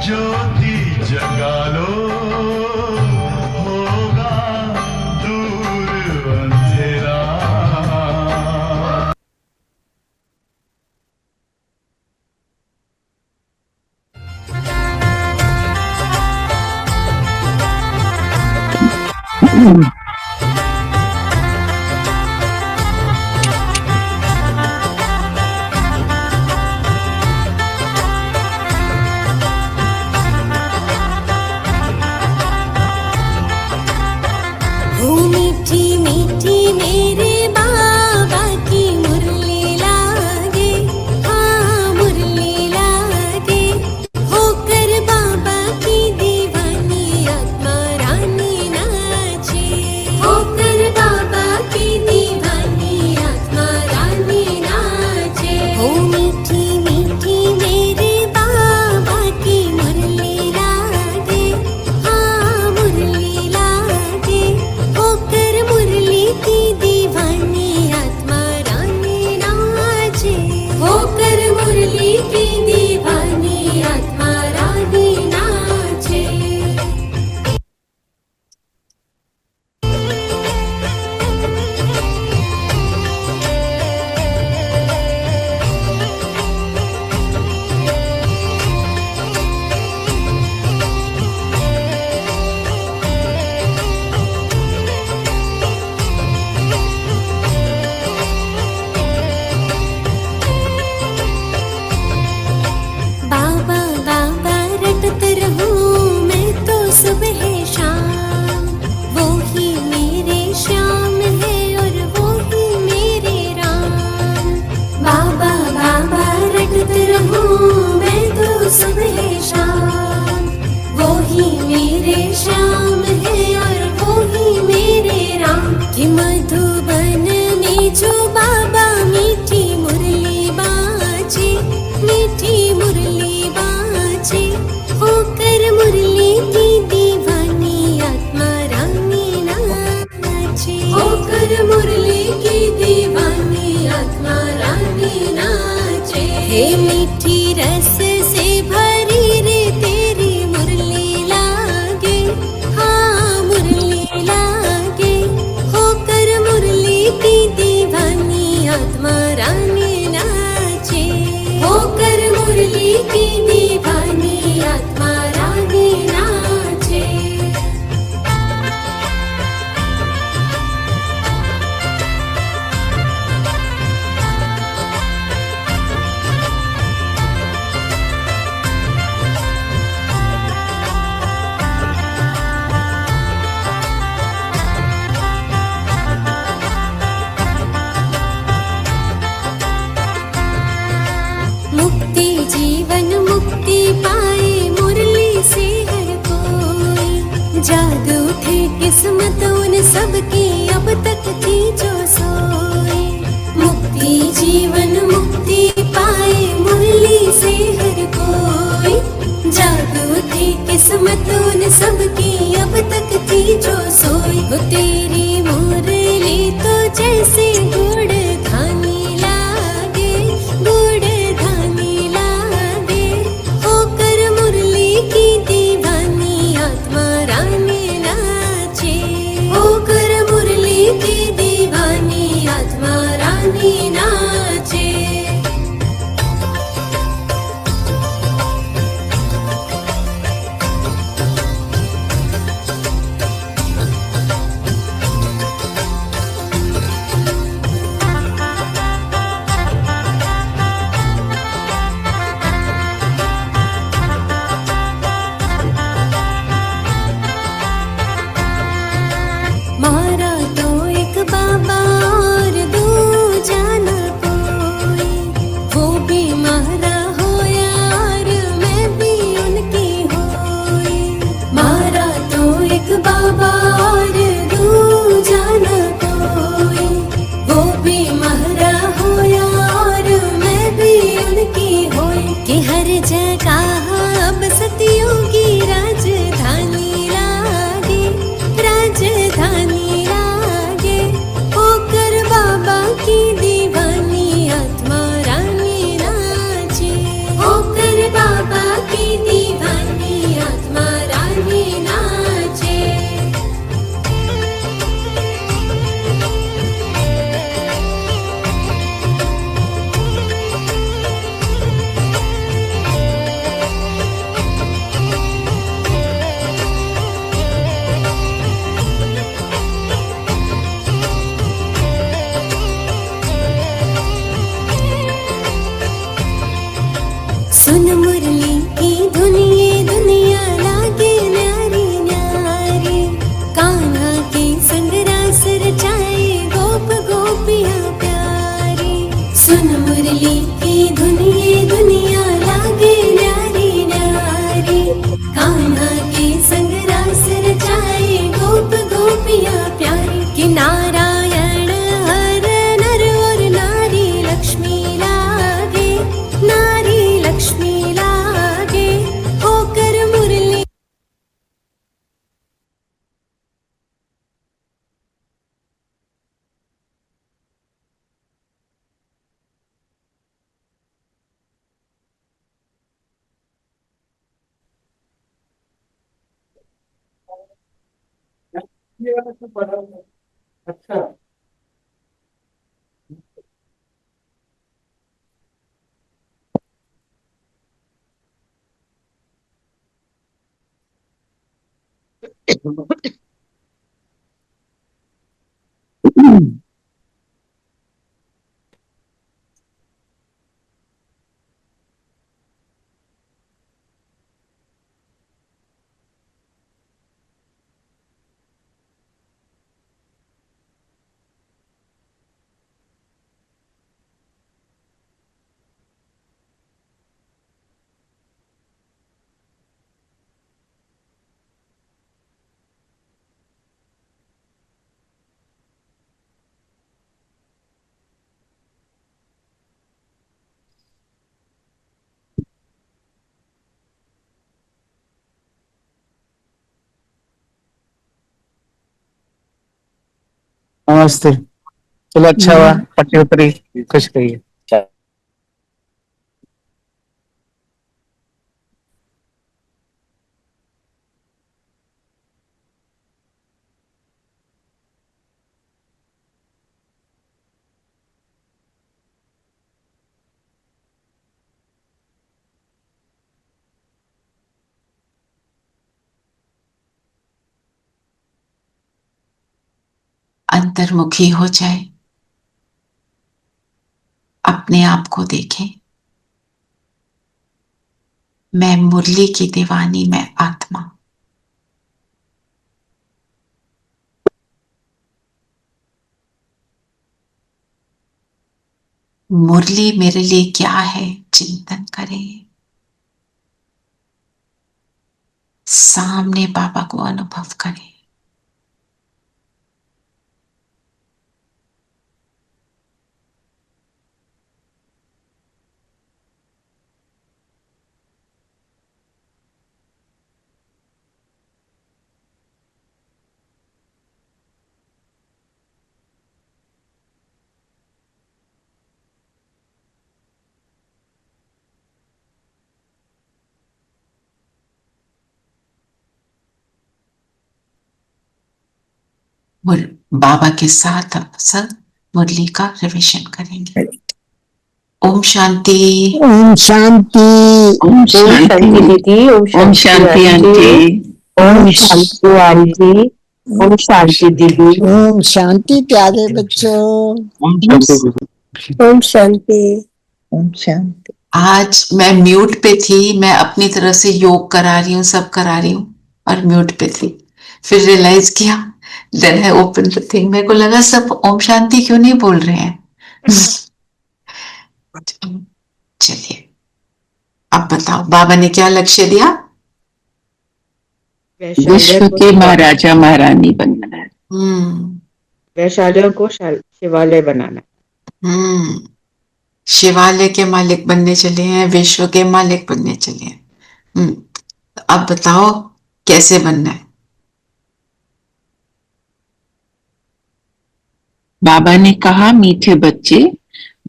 ज्योति जगा लो, होगा दूर अंधेरा। मीठी मीठी मेरे बाबा की मुरली लागे, हाँ मुरली लागे। होकर बाबा की दीवानी आत्मा रानी नाचे, होकर बाबा की दीवानी आत्मा रानी नाचे। हो मीठी मीठी मेरे बाबा की मुरली लागे, हाँ मुरली लागे। होकर मुरली की दीवानी आत्मा रानी नाचे, होकर मुरली की दीवानी आत्मा रानी नाचे। बाबा बाबा रटत रहूं मैं तो सुबह शाम, वो ही मेरे श्याम है और वो ही मेरे राम। बाबा बाबा रटत रहूं मैं तो सुबह शाम, वो ही मेरे श्याम है और वो ही मेरे राम। कि मधुबन में जो बाबा मीठी मुरली बाजे, मीठी मुरली बाजे। होकर मुरली की दीवानी आत्मा रानी नाचे, होकर मुरली की दीवानी आत्मा रानी नाचे। हे मीठी रस से भरी रे तेरी मुरली लागे, हाँ मुरली लागे। होकर मुरली की दीवानी आत्मा रानी नाचे, होकर मुरली की दीवानी आत्मा रानी नाचे। मुक्ति जीवन मुक्ति पाए मुरली से हर कोई। जाग उठे किस्मत उन सबकी अब तक थी जो सोए। मुक्ति जीवन मुक्ति पाए मुरली से हर कोई। जाग उठे किस्मत उन सबकी अब तक थी जो सोई। वो तेरी मुरली तो जैसे गुड़ धानी लागे, गुड़ धानी लागे। होकर मुरली की दीवानी आत्मा रानी नाचे, होकर मुरली की दीवानी आत्मा रानी नाचे। मारा तो एक बाबा और दूजा न कोई। वो भी मारा हो यार मैं भी उनकी होई। मारा तो एक बाबा और दूजा न कोई। वो भी मारा हो यार मैं भी उनकी होई। कि हर जगह अब सतियों की राजधानी लागे, राजधानी लागे। होकर बाबा की दीवानी आत्मा रानी नाचे, होकर बाबा की दीवानी सुन मुरली की धुन ये दुनिया लागे न्यारी न्यारी, कान्हा के संग रास रचाए गोप गोपियाँ प्यारी। सुन मुरली की धुन ये दुनिया लागे न्यारी न्यारी, कान्हा के संग रास रचाए गोप गोपियाँ प्यारी। कि नारायण हर नर और नारी लक्ष्मी लागे, नारी लक्ष्मी लागे, होकर मुरली। ये वाला तो बड़ा अच्छा। नमस्ते। चलो अच्छा हुआ पट्टी उतरी, खुश रहिए। अंतर्मुखी हो जाए, अपने आप को देखें। मैं मुरली की दीवानी, मैं आत्मा। मुरली मेरे लिए क्या है, चिंतन करें। सामने बाबा को अनुभव करें। बाबा के साथ अब सब मुरली का रिविजन करेंगे। ओम शांति। ओम शांति। ओम शांति दीदी। ओम शांति आंटी। ओम शांति आंटी। ओम शांति दीदी। ओम शांति प्यारे बच्चों। ओम शांति। ओम शांति। ओम शांति। आज मैं म्यूट पे थी, मैं अपनी तरफ से योग करा रही हूँ, सब करा रही हूँ और म्यूट पे थी। फिर रियलाइज किया, then I open the thing. मेरे को लगा सब ओम शांति क्यों नहीं बोल रहे हैं। चलिए अब बताओ, बाबा ने क्या लक्ष्य दिया? विश्व के महाराजा महारानी बनना है। वैशालियों को शिवालय बनाना। शिवालय के मालिक बनने चले हैं, विश्व के मालिक बनने चले हैं। अब बताओ कैसे बनना है? बाबा ने कहा, मीठे बच्चे,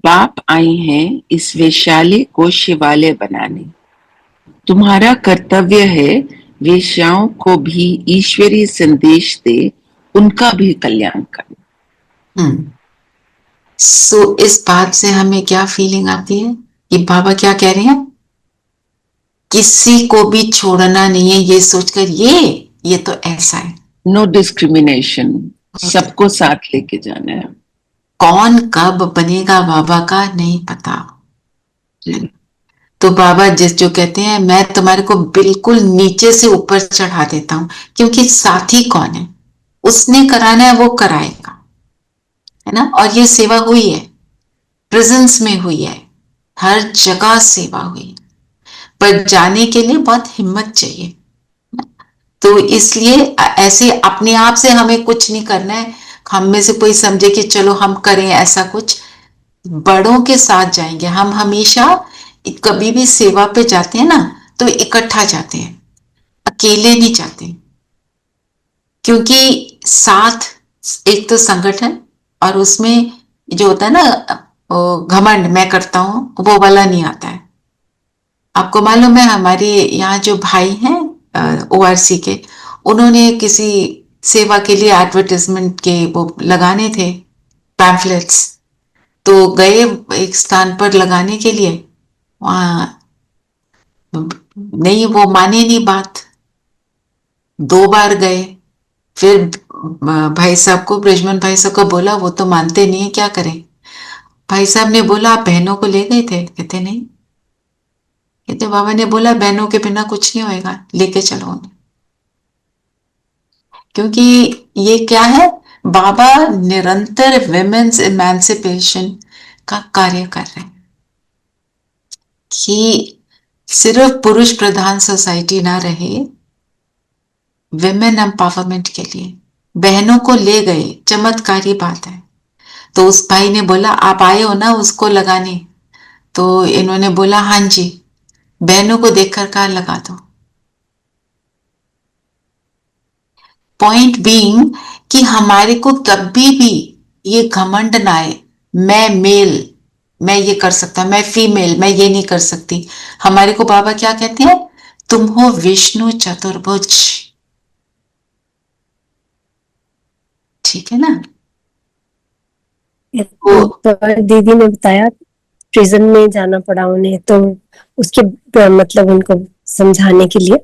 बाप आए हैं इस वैशाली को शिवालय बनाने। तुम्हारा कर्तव्य है वेश्याओं को भी ईश्वरीय संदेश दे, उनका भी कल्याण कर। सो इस बात से हमें क्या फीलिंग आती है कि बाबा क्या कह रहे हैं? किसी को भी छोड़ना नहीं है, ये सोचकर ये तो ऐसा है। नो डिस्क्रिमिनेशन, सबको साथ लेके जाना है। कौन कब बनेगा बाबा का नहीं पता, तो बाबा जिस जो कहते हैं मैं तुम्हारे को बिल्कुल नीचे से ऊपर चढ़ा देता हूं, क्योंकि साथी कौन है, उसने कराना है वो कराएगा, है ना। और ये सेवा हुई है, प्रेजेंस में हुई है, हर जगह सेवा हुई, पर जाने के लिए बहुत हिम्मत चाहिए। तो इसलिए ऐसे अपने आप से हमें कुछ नहीं करना है, हम में से कोई समझे कि चलो हम करें ऐसा कुछ, बड़ों के साथ जाएंगे हम हमेशा। कभी भी सेवा पे जाते हैं ना तो इकट्ठा जाते हैं, अकेले नहीं जाते, क्योंकि साथ एक तो संगठन, और उसमें जो होता है ना घमंड मैं करता हूं, वो वाला नहीं आता है। आपको मालूम है हमारे यहाँ जो भाई हैं ओआरसी के, उन्होंने किसी सेवा के लिए एडवर्टाइजमेंट के वो लगाने थे पैम्फलेट्स, तो गए एक स्थान पर लगाने के लिए, वहां नहीं, वो माने नहीं बात, 2 बार गए, फिर भाई साहब को, ब्रिजमन भाई साहब को बोला, वो तो मानते नहीं है, क्या करें। भाई साहब ने बोला आप बहनों को ले गए थे, कहते नहीं, कहते बाबा ने बोला बहनों के बिना कुछ नहीं होएगा, लेके चलो उन्हें। क्योंकि ये क्या है, बाबा निरंतर विमेन्स इमेंसिपेशन का कार्य कर रहे हैं, कि सिर्फ पुरुष प्रधान सोसाइटी ना रहे, विमेन एम्पावरमेंट के लिए बहनों को ले गए, चमत्कारी बात है। तो उस भाई ने बोला आप आए हो ना उसको लगाने, तो इन्होंने बोला हाँ जी, बहनों को देखकर कहा लगा दो। पॉइंट बीइंग कि हमारे को कभी भी ये घमंड ना आए, मैं मेल, मैं ये कर सकता, मैं फीमेल, मैं ये नहीं कर सकती। हमारे को बाबा क्या कहते हैं, तुम हो विष्णु चतुर्भुज, ठीक है ना। वो तो दीदी ने बताया प्रिजन में जाना पड़ा उन्हें, तो उसके मतलब उनको समझाने के लिए,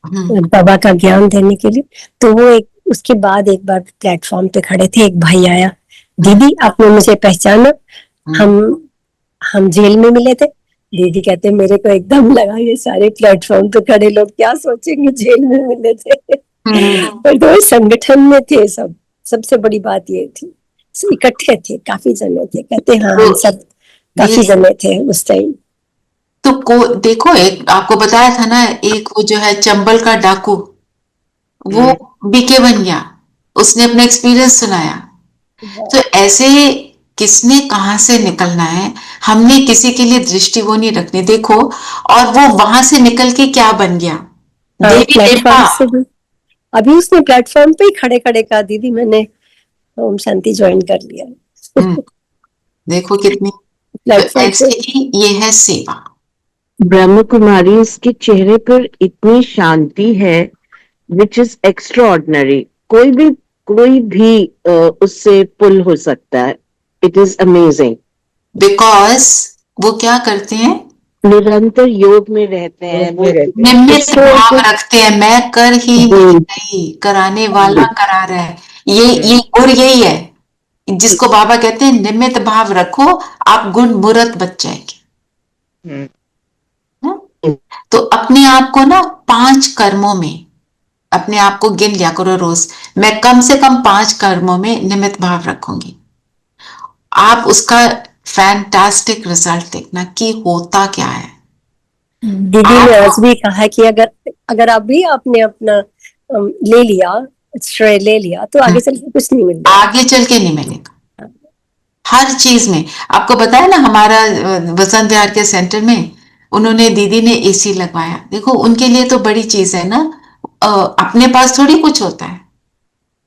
बाबा का ज्ञान देने के लिए, तो वो एक उसके बाद एक बार प्लेटफॉर्म पे खड़े थे, एक भाई आया, दीदी आपने मुझे पहचाना, हम हम जेल में मिले थे। दीदी कहते मेरे को एकदम लगा ये सारे प्लेटफॉर्म पे खड़े लोग क्या सोचेंगे, जेल में मिले थे। पर तो संगठन में थे सब, सबसे बड़ी बात ये थी, इकट्ठे थे, काफी जने थे, कहते हाँ हम सब काफी जने थे उस टाइम। तो देखो, एक आपको बताया था ना, एक वो जो है चंबल का डाकू, वो बीके बन गया, उसने अपना एक्सपीरियंस सुनाया। तो ऐसे किसने कहां से निकलना है, हमने किसी के लिए दृष्टि वो नहीं रखनी, देखो। और वो वहां से निकल के क्या बन गया, देवी देवता। प्लेटफॉर्म से भी अभी उसने प्लेटफॉर्म पे ही खड़े खड़े कहा दीदी मैंने ओम शांति ज्वाइन कर लिया। देखो कितनी, तो प्लेटफॉर्म पे ऐसे ही ये है सेवा। ब्रह्म कुमारी इसके चेहरे पर इतनी शांति है विच इज एक्स्ट्राऑर्डिनरी, कोई भी उससे पुल हो सकता है, इट इज अमेजिंग। बिकॉज वो क्या करते हैं, निरंतर योग में रहते हैं, वो निमित्त भाव रखते हैं, मैं कर ही नहीं, कराने वाला करा रहा है। ये गुण यही है जिसको बाबा कहते हैं निमित्त भाव रखो, आप गुण मूर्त बच जाएंगे। तो अपने आप को ना 5 कर्मों में अपने आप को गिन लिया करो रोज, मैं कम से कम 5 कर्मों में निमित्त भाव रखूंगी, आप उसका फैंटास्टिक रिजल्ट देखना कि होता क्या है। दीदी ने आज भी कहा कि अगर अगर अभी आपने अपना ले लिया, श्रेय ले लिया, तो आगे चल के कुछ नहीं मिलेगा, आगे चल के नहीं मिलेगा। हर चीज में आपको बताया ना, हमारा वसंत विहार के सेंटर में उन्होंने, दीदी ने एसी लगवाया, देखो उनके लिए तो बड़ी चीज है ना। अपने पास थोड़ी कुछ होता है,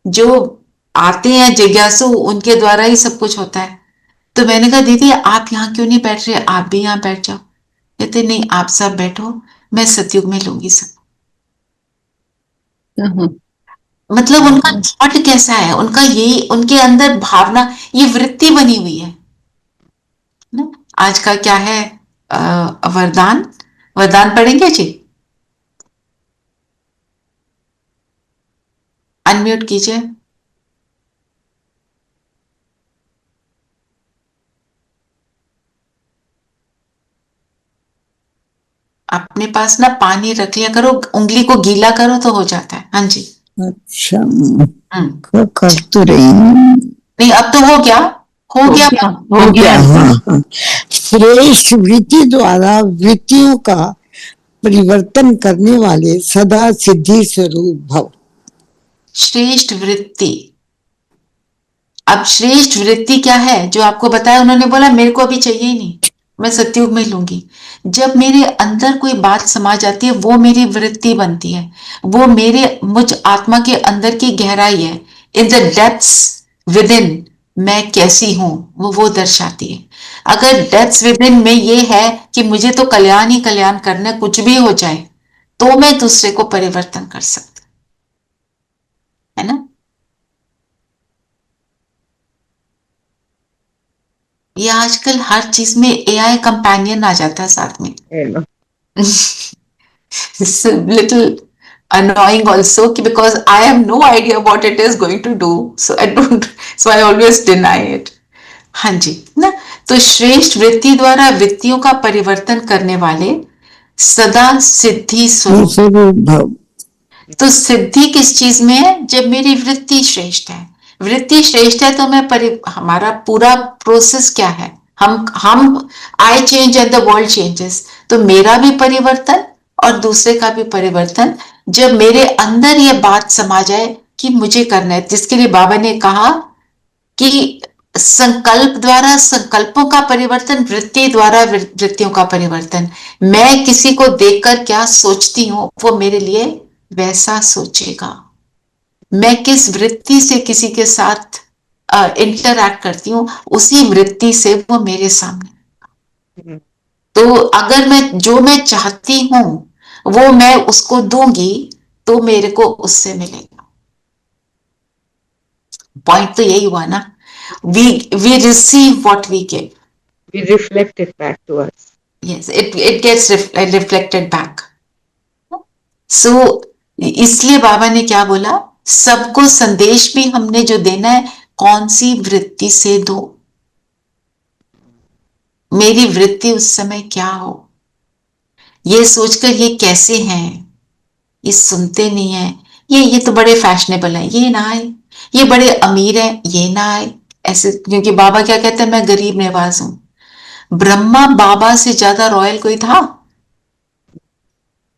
जो आते हैं जिज्ञासु उनके द्वारा ही सब कुछ होता है। तो मैंने कहा दीदी आप यहाँ क्यों नहीं बैठ रहे, आप भी यहाँ बैठ जाओ। कहते नहीं आप सब बैठो, मैं सतयुग में लूंगी सब। मतलब उनका थॉट कैसा है, उनका यही, उनके अंदर भावना, ये वृत्ति बनी हुई है ना। आज का क्या है, वरदान, वरदान पढ़ेंगे जी, अनम्यूट कीजिए। अपने पास ना पानी रख लिया करो, उंगली को गीला करो तो हो जाता है। हाँ जी। अच्छा, कर अच्छा। तो रही हूँ। नहीं, अब तो हो गया, हो गया। हो गया। हाँ हाँ। श्रेष्ठ वृत्ति द्वारा वृत्तियों का परिवर्तन करने वाले सदा सिद्धि स्वरूप भव। श्रेष्ठ वृत्ति। अब श्रेष्ठ वृत्ति क्या है जो आपको बताया उन्होंने, बोला मेरे को अभी चाहिए ही नहीं, मैं सत्युग में लूंगी। जब मेरे अंदर कोई बात समा जाती है वो मेरी वृत्ति बनती है, वो मेरे मुझ आत्मा के अंदर की गहराई है, in the depths with in मैं कैसी हूं वो दर्शाती है। अगर डेप्थ्स विद इन में ये है कि मुझे तो कल्याण ही कल्याण करना है, कुछ भी हो जाए, तो मैं दूसरे को परिवर्तन कर सकती, है ना। ये आजकल हर चीज में एआई कंपेनियन आ जाता है साथ में। It's a little annoying also because I have no idea what it is going to do, so I always deny it. हाँ जी ना। तो श्रेष्ठ वृत्ति द्वारा वृत्तियों का परिवर्तन करने वाले सदा सिद्धि स्वरूप। स्वरूप भव। तो सिद्धि किस चीज में है? जब मेरी वृत्ति श्रेष्ठ है। वृत्ति श्रेष्ठ है तो मैं हमारा पूरा प्रोसेस क्या है, हम I change and the world changes. तो मेरा भी परिवर्तन और दूसरे का भी परिवर्तन, जब मेरे अंदर ये बात समा जाए कि मुझे करना है, जिसके लिए बाबा ने कहा कि संकल्प द्वारा संकल्पों का परिवर्तन, वृत्ति द्वारा वृत्तियों का परिवर्तन। मैं किसी को देखकर क्या सोचती हूं वो मेरे लिए वैसा सोचेगा। मैं किस वृत्ति से किसी के साथ इंटरैक्ट करती हूँ उसी वृत्ति से वो मेरे सामने। तो अगर मैं चाहती हूं वो मैं उसको दूंगी तो मेरे को उससे मिलेगा। पॉइंट तो यही हुआ ना, we receive what we give. We reflect it back to us. Yes, it gets reflected back. So इसलिए बाबा ने क्या बोला, सबको संदेश भी हमने जो देना है, कौन सी वृत्ति से दो। मेरी वृत्ति उस समय क्या हो, ये सोचकर ये कैसे हैं, ये सुनते नहीं है, ये तो बड़े फैशनेबल है, ये ना आए, ये बड़े अमीर है, ये ना आए, ऐसे। क्योंकि बाबा क्या कहते हैं, मैं गरीब नवाज हूं। ब्रह्मा बाबा से ज्यादा रॉयल कोई था?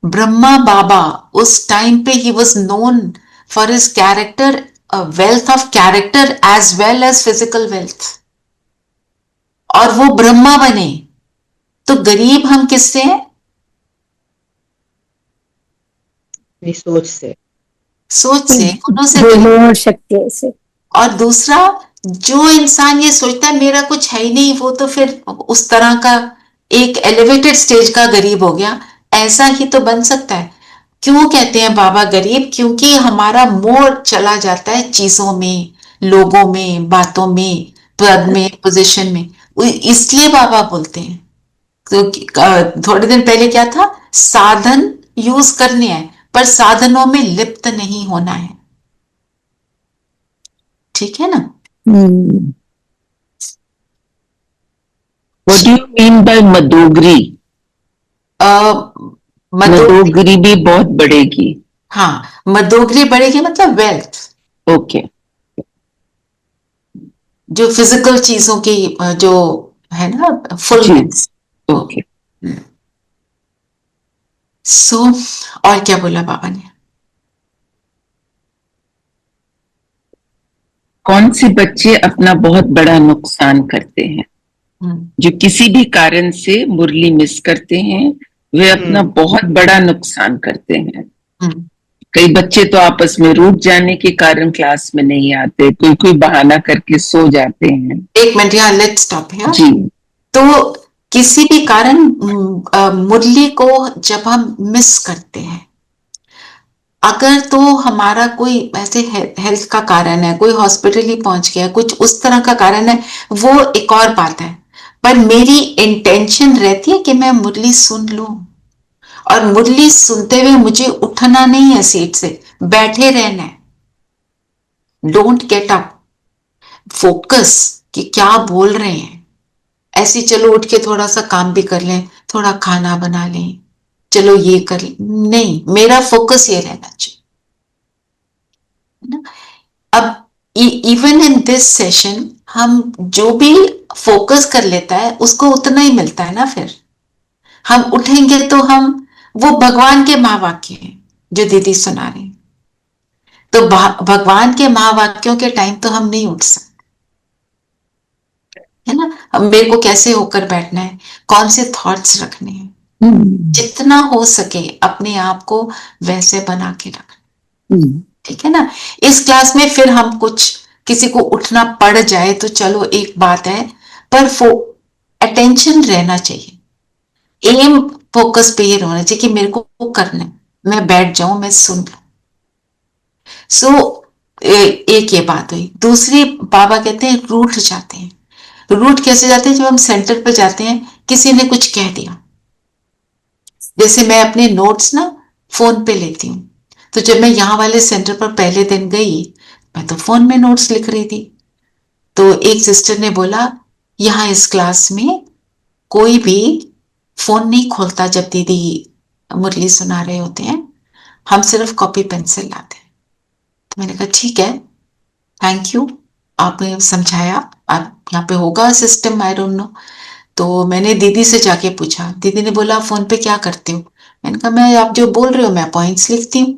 ब्रह्मा बाबा उस टाइम पे ही was known for his character, wealth of character as well as physical wealth, और वो ब्रह्मा बने। तो गरीब हम किससे हैं? सोच से, गुणों से गुणों और शक्तियों से। और दूसरा, जो इंसान ये सोचता है मेरा कुछ है ही नहीं, वो तो फिर उस तरह का एक एलिवेटेड स्टेज का गरीब हो गया। ऐसा ही तो बन सकता है। क्यों कहते हैं बाबा गरीब? क्योंकि हमारा मोह चला जाता है चीजों में, लोगों में, बातों में, पद में, पोजीशन में। इसलिए बाबा बोलते हैं। तो थोड़े दिन पहले क्या था, साधन यूज करने हैं पर साधनों में लिप्त नहीं होना है। ठीक है ना। What do you mean by मदोगरी? मदोगरी भी बहुत बढ़ेगी। हाँ, मदोगरी बढ़ेगी मतलब वेल्थ। ओके। जो फिजिकल चीजों की जो है ना, फुलनेस। ओके। सो और क्या बोला बाबा ने? कौन से बच्चे अपना बहुत बड़ा नुकसान करते हैं? जो किसी भी कारण से मुरली मिस करते हैं, वे अपना बहुत बड़ा नुकसान करते हैं। कई बच्चे तो आपस में रूठ जाने के कारण क्लास में नहीं आते, कोई बहाना करके सो जाते हैं। एक मिनट, यहाँ लेट्स स्टॉप है जी। तो किसी भी कारण मुरली को जब हम मिस करते हैं, अगर तो हमारा कोई ऐसे हेल्थ का कारण है, कोई हॉस्पिटल ही पहुंच गया, कुछ उस तरह का कारण है, वो एक और बात है। पर मेरी इंटेंशन रहती है कि मैं मुरली सुन लूं, और मुरली सुनते हुए मुझे उठना नहीं है सीट से, बैठे रहना है। डोंट गेट अप, फोकस कि क्या बोल रहे हैं। ऐसे चलो उठ के थोड़ा सा काम भी कर लें, थोड़ा खाना बना लें, चलो ये कर नहीं, मेरा फोकस ये रहना चाहिए, है ना। अब इवन इन दिस सेशन हम जो भी फोकस कर लेता है उसको उतना ही मिलता है ना। फिर हम उठेंगे तो हम, वो भगवान के महावाक्य हैं जो दीदी सुना रही, तो भगवान के महावाक्यों के टाइम तो हम नहीं उठ सकते, है ना। अब मेरे को कैसे होकर बैठना है, कौन से थॉट्स रखने हैं, जितना हो सके अपने आप को वैसे बना के रखना, ठीक है ना। इस क्लास में फिर हम कुछ, किसी को उठना पड़ जाए तो चलो एक बात है, पर अटेंशन रहना चाहिए, एम फोकस पे ये रहना चाहिए कि मेरे को करना है, मैं बैठ जाऊं, मैं सुन लूं। सो एक ये बात हुई। दूसरी, बाबा कहते हैं रूठ जाते हैं। रूठ कैसे जाते हैं? जब हम सेंटर पे जाते हैं, किसी ने कुछ कह दिया, जैसे मैं अपने नोट्स ना फोन पे लेती हूँ, तो जब मैं यहाँ वाले सेंटर पर पहले दिन गई, मैं तो फोन में नोट्स लिख रही थी, तो एक सिस्टर ने बोला यहाँ इस क्लास में कोई भी फोन नहीं खोलता जब दीदी मुरली सुना रहे होते हैं, हम सिर्फ कॉपी पेंसिल लाते हैं। तो मैंने कहा ठीक है, थैंक यू, आपने समझाया, आप यहाँ पे होगा सिस्टम, आई डोंट नो। तो मैंने दीदी से जाके पूछा, दीदी ने बोला फोन पे क्या करते हो? मैंने कहा मैं, आप जो बोल रहे हो मैं पॉइंट्स लिखती हूँ।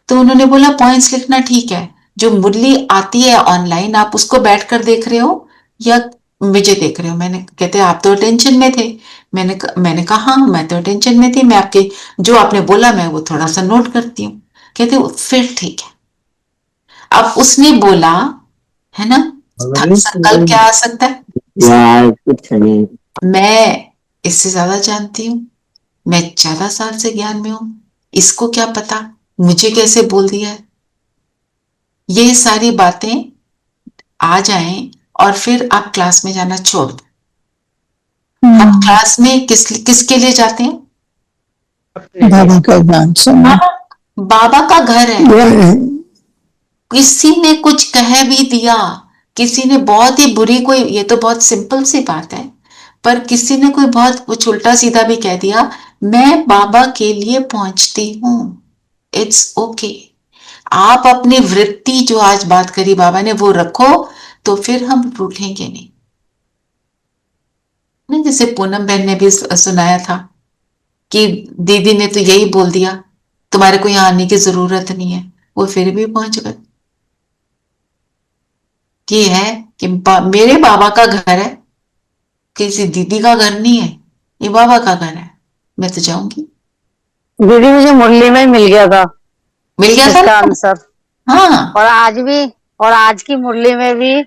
तो उन्होंने बोला पॉइंट्स लिखना ठीक है, जो मुरली आती है ऑनलाइन आप उसको बैठकर देख रहे हो या मुझे देख रहे हो? मैंने, कहते आप तो टेंशन में थे। मैंने कहा हाँ मैं तो टेंशन में थी, मैं आपके जो आपने बोला मैं वो थोड़ा सा नोट करती हूँ। कहते फिर ठीक है। अब उसने बोला, है ना, संकल्प क्या आ सकता है? कुछ नहीं, मैं इससे ज्यादा जानती हूँ, मैं ज्यादा साल से ज्ञान में हूं, इसको क्या पता, मुझे कैसे बोल दिया है। ये सारी बातें आ जाएं और फिर आप क्लास में जाना छोड़ दो। आप क्लास में किसके लिए जाते हैं? अपने बाबा का ज्ञान सुनना बाबा का घर है। है। किसी ने कुछ कह भी दिया, किसी ने बहुत ही बुरी कोई, ये तो बहुत सिंपल सी बात है, पर किसी ने कोई बहुत कुछ उल्टा सीधा भी कह दिया, मैं बाबा के लिए पहुंचती हूँ, इट्स ओके। आप अपनी वृत्ति जो आज बात करी बाबा ने वो रखो, तो फिर हम रूठेंगे नहीं। जैसे पूनम बहन ने भी सुनाया था कि दीदी ने तो यही बोल दिया तुम्हारे को यहाँ आने की जरूरत नहीं है, वो फिर भी पहुंच गए। ये है कि मेरे बाबा का घर है, किसी दीदी का घर नहीं है, ये बाबा का घर है, मैं तो जाऊंगी। दीदी मुझे मुरली में मिल गया था, मिल गया था इसका ना? आंसर। हाँ, और आज भी, और आज की मुरली में भी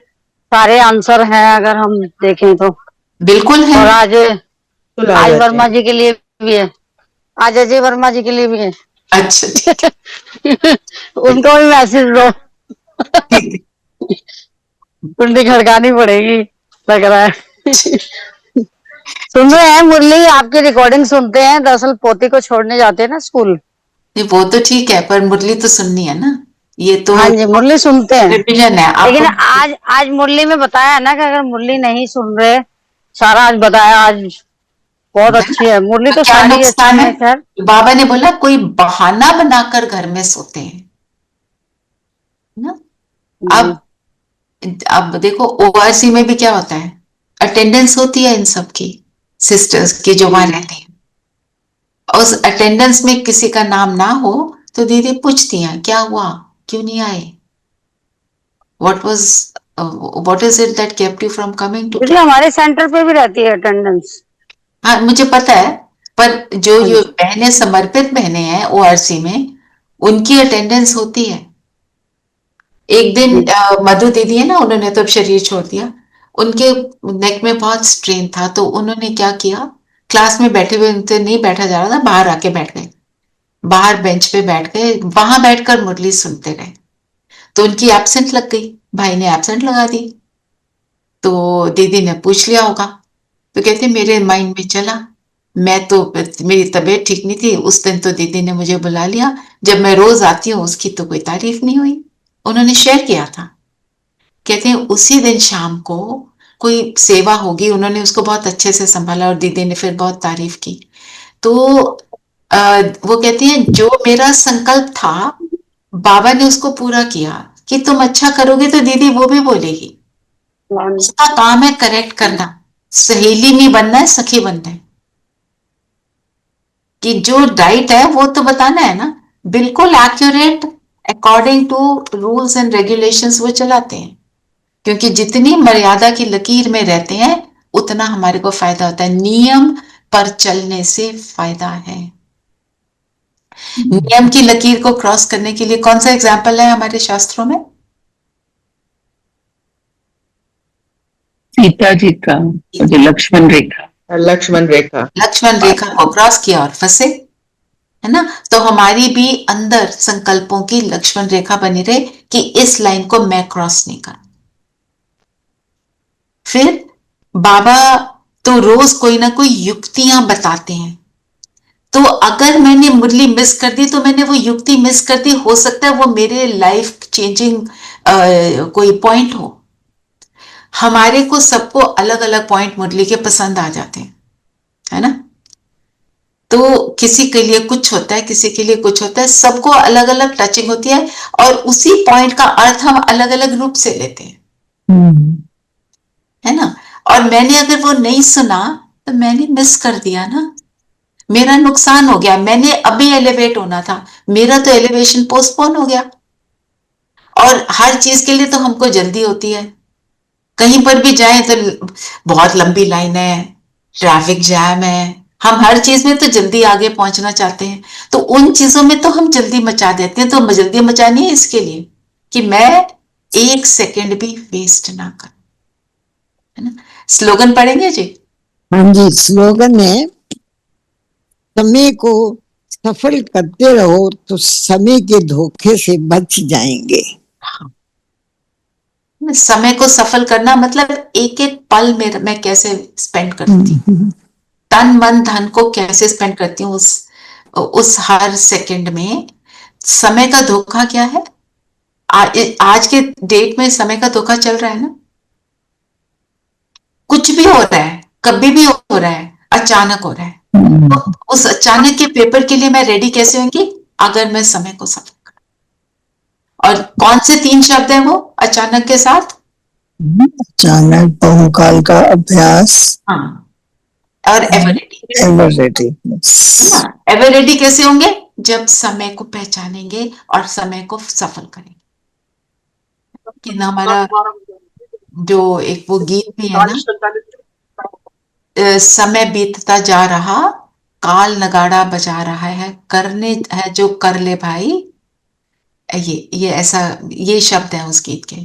सारे आंसर हैं अगर हम देखें तो। बिल्कुल है। और आज सुना आज देते वर्मा हैं। जी के लिए भी है, आज अजय वर्मा जी के लिए भी है। अच्छा ठीक उनको भी मैसेज दो, है। कुंडी खड़कानी पड़ेगी लग रहा है। सुन रहे हैं मुरली, आपकी रिकॉर्डिंग सुनते हैं, दरअसल पोती को छोड़ने जाते हैं ना स्कूल। ये वो तो ठीक है, पर मुरली तो सुननी है ना, ये तो हाँ जी, मुरली सुनते हैं, रिविजन है लेकिन आपको। आज मुरली में बताया है ना कि अगर मुरली नहीं सुन रहे, सारा आज बताया, आज बहुत अच्छी है मुरली, तो क्या सारी नुकसान अच्छी है? है। खैर बाबा ने बोला कोई बहाना बनाकर घर में सोते हैं ना। जी, अब देखो ओआरसी में भी क्या होता है, अटेंडेंस होती है इन सब की, सिस्टर्स की जो वहां रहती हैं। उस अटेंडेंस में किसी का नाम ना हो तो दीदी पूछती हैं क्या हुआ, क्यों नहीं आए, what is it that kept you from coming to didi class. हमारे सेंटर पे भी रहती है अटेंडेंस। हाँ मुझे पता है, पर जो हाँ ये जी, बहनें समर्पित बहनें हैं ओआरसी में, उनकी अटेंडेंस होती है। एक दिन जी, मधु दीदी है ना, उन्होंने तो अब शरीर छोड़ दिया, उनके नेक में बहुत स्ट्रेन था, तो उन्होंने क्या किया, क्लास में बैठे हुए उनसे नहीं बैठा जा रहा था, बाहर आके बैठ गए, बाहर बेंच पे बैठ गए, वहां बैठकर मुरली सुनते रहे। तो उनकी एब्सेंट लग गई, भाई ने एब्सेंट लगा दी, तो दीदी ने पूछ लिया होगा, तो कहते मेरे माइंड में चला, मैं तो, मेरी तबीयत ठीक नहीं थी उस दिन, तो दीदी ने मुझे बुला लिया, जब मैं रोज आती हूँ उसकी तो कोई तारीफ नहीं हुई। उन्होंने शेयर किया था, कहते हैं उसी दिन शाम को कोई सेवा होगी, उन्होंने उसको बहुत अच्छे से संभाला और दीदी ने फिर बहुत तारीफ की। तो वो कहती है जो मेरा संकल्प था बाबा ने उसको पूरा किया, कि तुम अच्छा करोगे तो दीदी वो भी बोलेगी। उसका काम है करेक्ट करना, सहेली नहीं बनना है, सखी बनना है। कि जो राइट है वो तो बताना है ना, बिल्कुल accurate according to rules and regulations वो चलाते हैं। क्योंकि जितनी मर्यादा की लकीर में रहते हैं उतना हमारे को फायदा होता है। नियम पर चलने से फायदा है। नियम की लकीर को क्रॉस करने के लिए कौन सा एग्जाम्पल है हमारे शास्त्रों में? सीता जी का और जो लक्ष्मण रेखा, लक्ष्मण रेखा। लक्ष्मण रेखा को क्रॉस किया और फंसे, है ना। तो हमारी भी अंदर संकल्पों की लक्ष्मण रेखा बनी रहे कि इस लाइन को मैं क्रॉस नहीं कर। फिर बाबा तो रोज कोई ना कोई युक्तियां बताते हैं। तो अगर मैंने मुरली मिस कर दी तो मैंने वो युक्ति मिस कर दी, हो सकता है वो मेरे लाइफ चेंजिंग कोई पॉइंट हो। हमारे को सबको अलग अलग पॉइंट मुरली के पसंद आ जाते हैं, है ना। तो किसी के लिए कुछ होता है, किसी के लिए कुछ होता है, सबको अलग अलग टचिंग होती है और उसी पॉइंट का अर्थ हम अलग अलग रूप से लेते हैं, है ना। और मैंने अगर वो नहीं सुना तो मैंने मिस कर दिया ना, मेरा नुकसान हो गया। मैंने अभी एलिवेट होना था, मेरा तो एलिवेशन पोस्टपोन हो गया। और हर चीज के लिए तो हमको जल्दी होती है। कहीं पर भी जाएं तो बहुत लंबी लाइन है, ट्रैफिक जैम है, हम हर चीज में तो जल्दी आगे पहुंचना चाहते हैं। तो उन चीजों में तो हम जल्दी मचा देते हैं। तो जल्दी मचानी है इसके लिए कि मैं एक सेकंड भी वेस्ट ना करूं, है ना। स्लोगन पढ़ेंगे जी? हाँ जी, स्लोगन है, समय को सफल करते रहो तो समय के धोखे से बच जाएंगे। समय को सफल करना मतलब एक एक पल में मैं कैसे स्पेंड करती हूँ, तन मन धन को कैसे स्पेंड करती हूँ उस हर सेकंड में। समय का धोखा क्या है? आज के डेट में समय का धोखा चल रहा है ना। कुछ भी हो रहा है, कभी भी हो रहा है, अचानक हो रहा है। तो उस अचानक के पेपर के लिए मैं रेडी कैसे होंगी अगर मैं समय को सफल कर। और कौन से 3 शब्द हैं वो अचानक के साथ? अचानक, बहुकाल का अभ्यास, हाँ, और ever ready. Ever ready. Ever ready कैसे होंगे? जब समय को पहचानेंगे और समय को सफल करेंगे। कि ना हमारा जो एक वो गीत भी है ना, समय बीतता जा रहा, काल नगाड़ा बजा रहा है, करने है जो कर ले भाई। ये ऐसा ये शब्द है उस गीत के।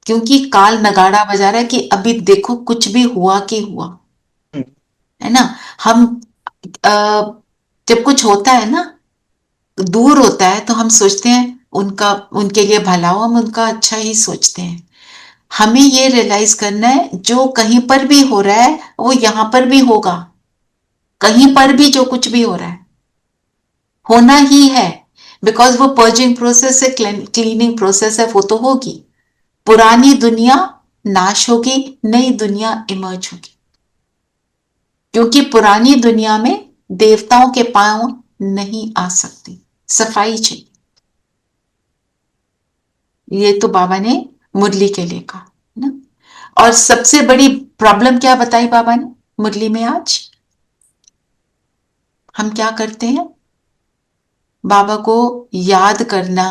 क्योंकि काल नगाड़ा बजा रहा है कि अभी देखो कुछ भी हुआ कि हुआ, है ना। हम जब कुछ होता है ना, दूर होता है, तो हम सोचते हैं उनका उनके लिए भला हो, हम उनका अच्छा ही सोचते हैं। हमें ये रियलाइज करना है जो कहीं पर भी हो रहा है वो यहां पर भी होगा। कहीं पर भी जो कुछ भी हो रहा है होना ही है, बिकॉज वो पर्जिंग प्रोसेस है, क्लीनिंग प्रोसेस है, वो तो होगी। पुरानी दुनिया नाश होगी, नई दुनिया इमर्ज होगी। क्योंकि पुरानी दुनिया में देवताओं के पांव नहीं आ सकते, सफाई चाहिए। ये तो बाबा ने मुरली के लिए कहा, है ना। और सबसे बड़ी प्रॉब्लम क्या बताई बाबा ने मुरली में? आज हम क्या करते हैं, बाबा को याद करना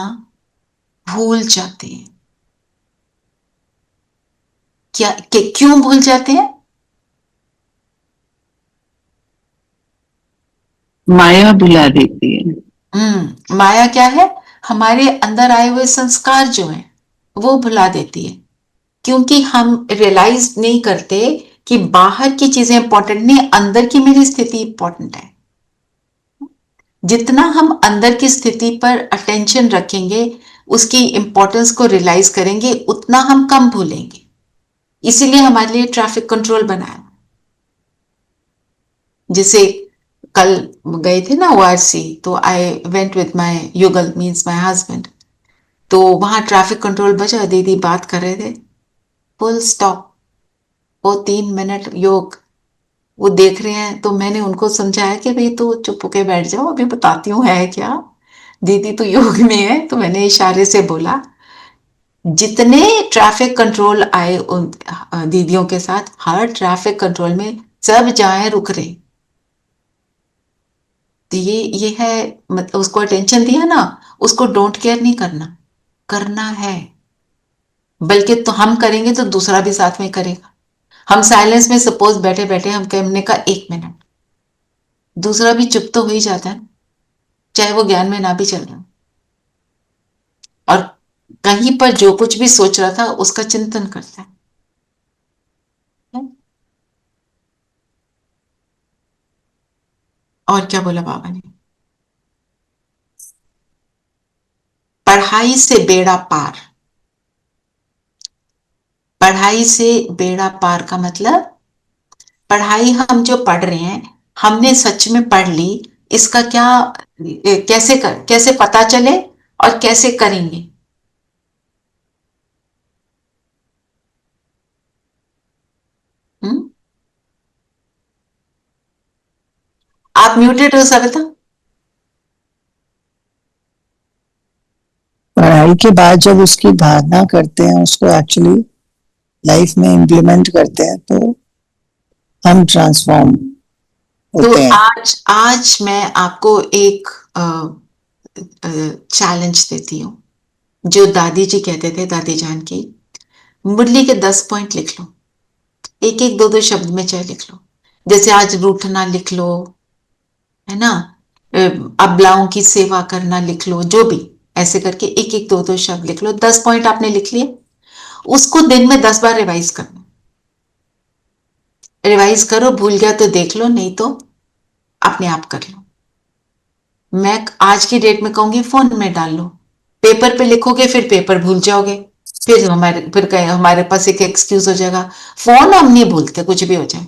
भूल जाते हैं। क्यों भूल जाते हैं? माया बुला देती है। माया क्या है? हमारे अंदर आए हुए संस्कार जो हैं वो भुला देती है। क्योंकि हम रियलाइज नहीं करते कि बाहर की चीजें इंपॉर्टेंट नहीं, अंदर की मेरी स्थिति इंपॉर्टेंट है। जितना हम अंदर की स्थिति पर अटेंशन रखेंगे, उसकी इंपॉर्टेंस को रियलाइज करेंगे, उतना हम कम भूलेंगे। इसीलिए हमारे लिए ट्रैफिक कंट्रोल बनाया। जैसे कल गए थे ना ओआरसी, तो आई वेंट विथ माय युगल, मीन्स माय हस्बैंड। तो वहां ट्रैफिक कंट्रोल बजा, दीदी बात कर रहे थे, फुल स्टॉप, वो 3 मिनट योग, वो देख रहे हैं, तो मैंने उनको समझाया कि भाई तो चुप होके बैठ जाओ, अभी बताती हूँ है क्या। दीदी तो योग में है, तो मैंने इशारे से बोला जितने ट्रैफिक कंट्रोल आए उन दीदियों के साथ, हर ट्रैफिक कंट्रोल में सब जाए रुक रहे। तो ये है, मतलब उसको अटेंशन दिया ना, उसको डोंट केयर नहीं करना, करना है। बल्कि तो हम करेंगे तो दूसरा भी साथ में करेगा। हम साइलेंस में सपोज बैठे बैठे हमने कहा 1 मिनट, दूसरा भी चुप तो हो ही जाता है, चाहे वो ज्ञान में ना भी चल रहा हो। और कहीं पर जो कुछ भी सोच रहा था उसका चिंतन करता है। और क्या बोला बाबा ने, पढ़ाई से बेड़ा पार। पढ़ाई से बेड़ा पार का मतलब, पढ़ाई हम जो पढ़ रहे हैं, हमने सच में पढ़ ली, इसका क्या कैसे पता चले और कैसे करेंगे। हम्म? आप म्यूटेड हो सविता। पढ़ाई के बाद जब उसकी धारणा करते हैं, उसको एक्चुअली लाइफ में इम्प्लीमेंट करते हैं, तो हम ट्रांसफॉर्म तो होते हैं। आज मैं आपको एक चैलेंज देती हूँ, जो दादी जी कहते थे, दादी जान की, मुरली के 10 पॉइंट लिख लो, एक एक दो दो शब्द में चाहे लिख लो। जैसे आज रूठना लिख लो, है ना, अबलाओं की सेवा करना लिख लो, जो भी ऐसे करके एक एक दो दो शब्द लिख लो। 10 पॉइंट आपने लिख लिए, उसको दिन में 10 बार रिवाइज करना। रिवाइज करो, भूल गया तो देख लो, नहीं तो अपने आप कर लो। मैं आज की डेट में कहूंगी फोन में डाल लो, पेपर पे लिखोगे फिर पेपर भूल जाओगे, फिर हमारे पास एक एक्सक्यूज हो जाएगा, फोन हम नहीं भूलते, कुछ भी हो जाए,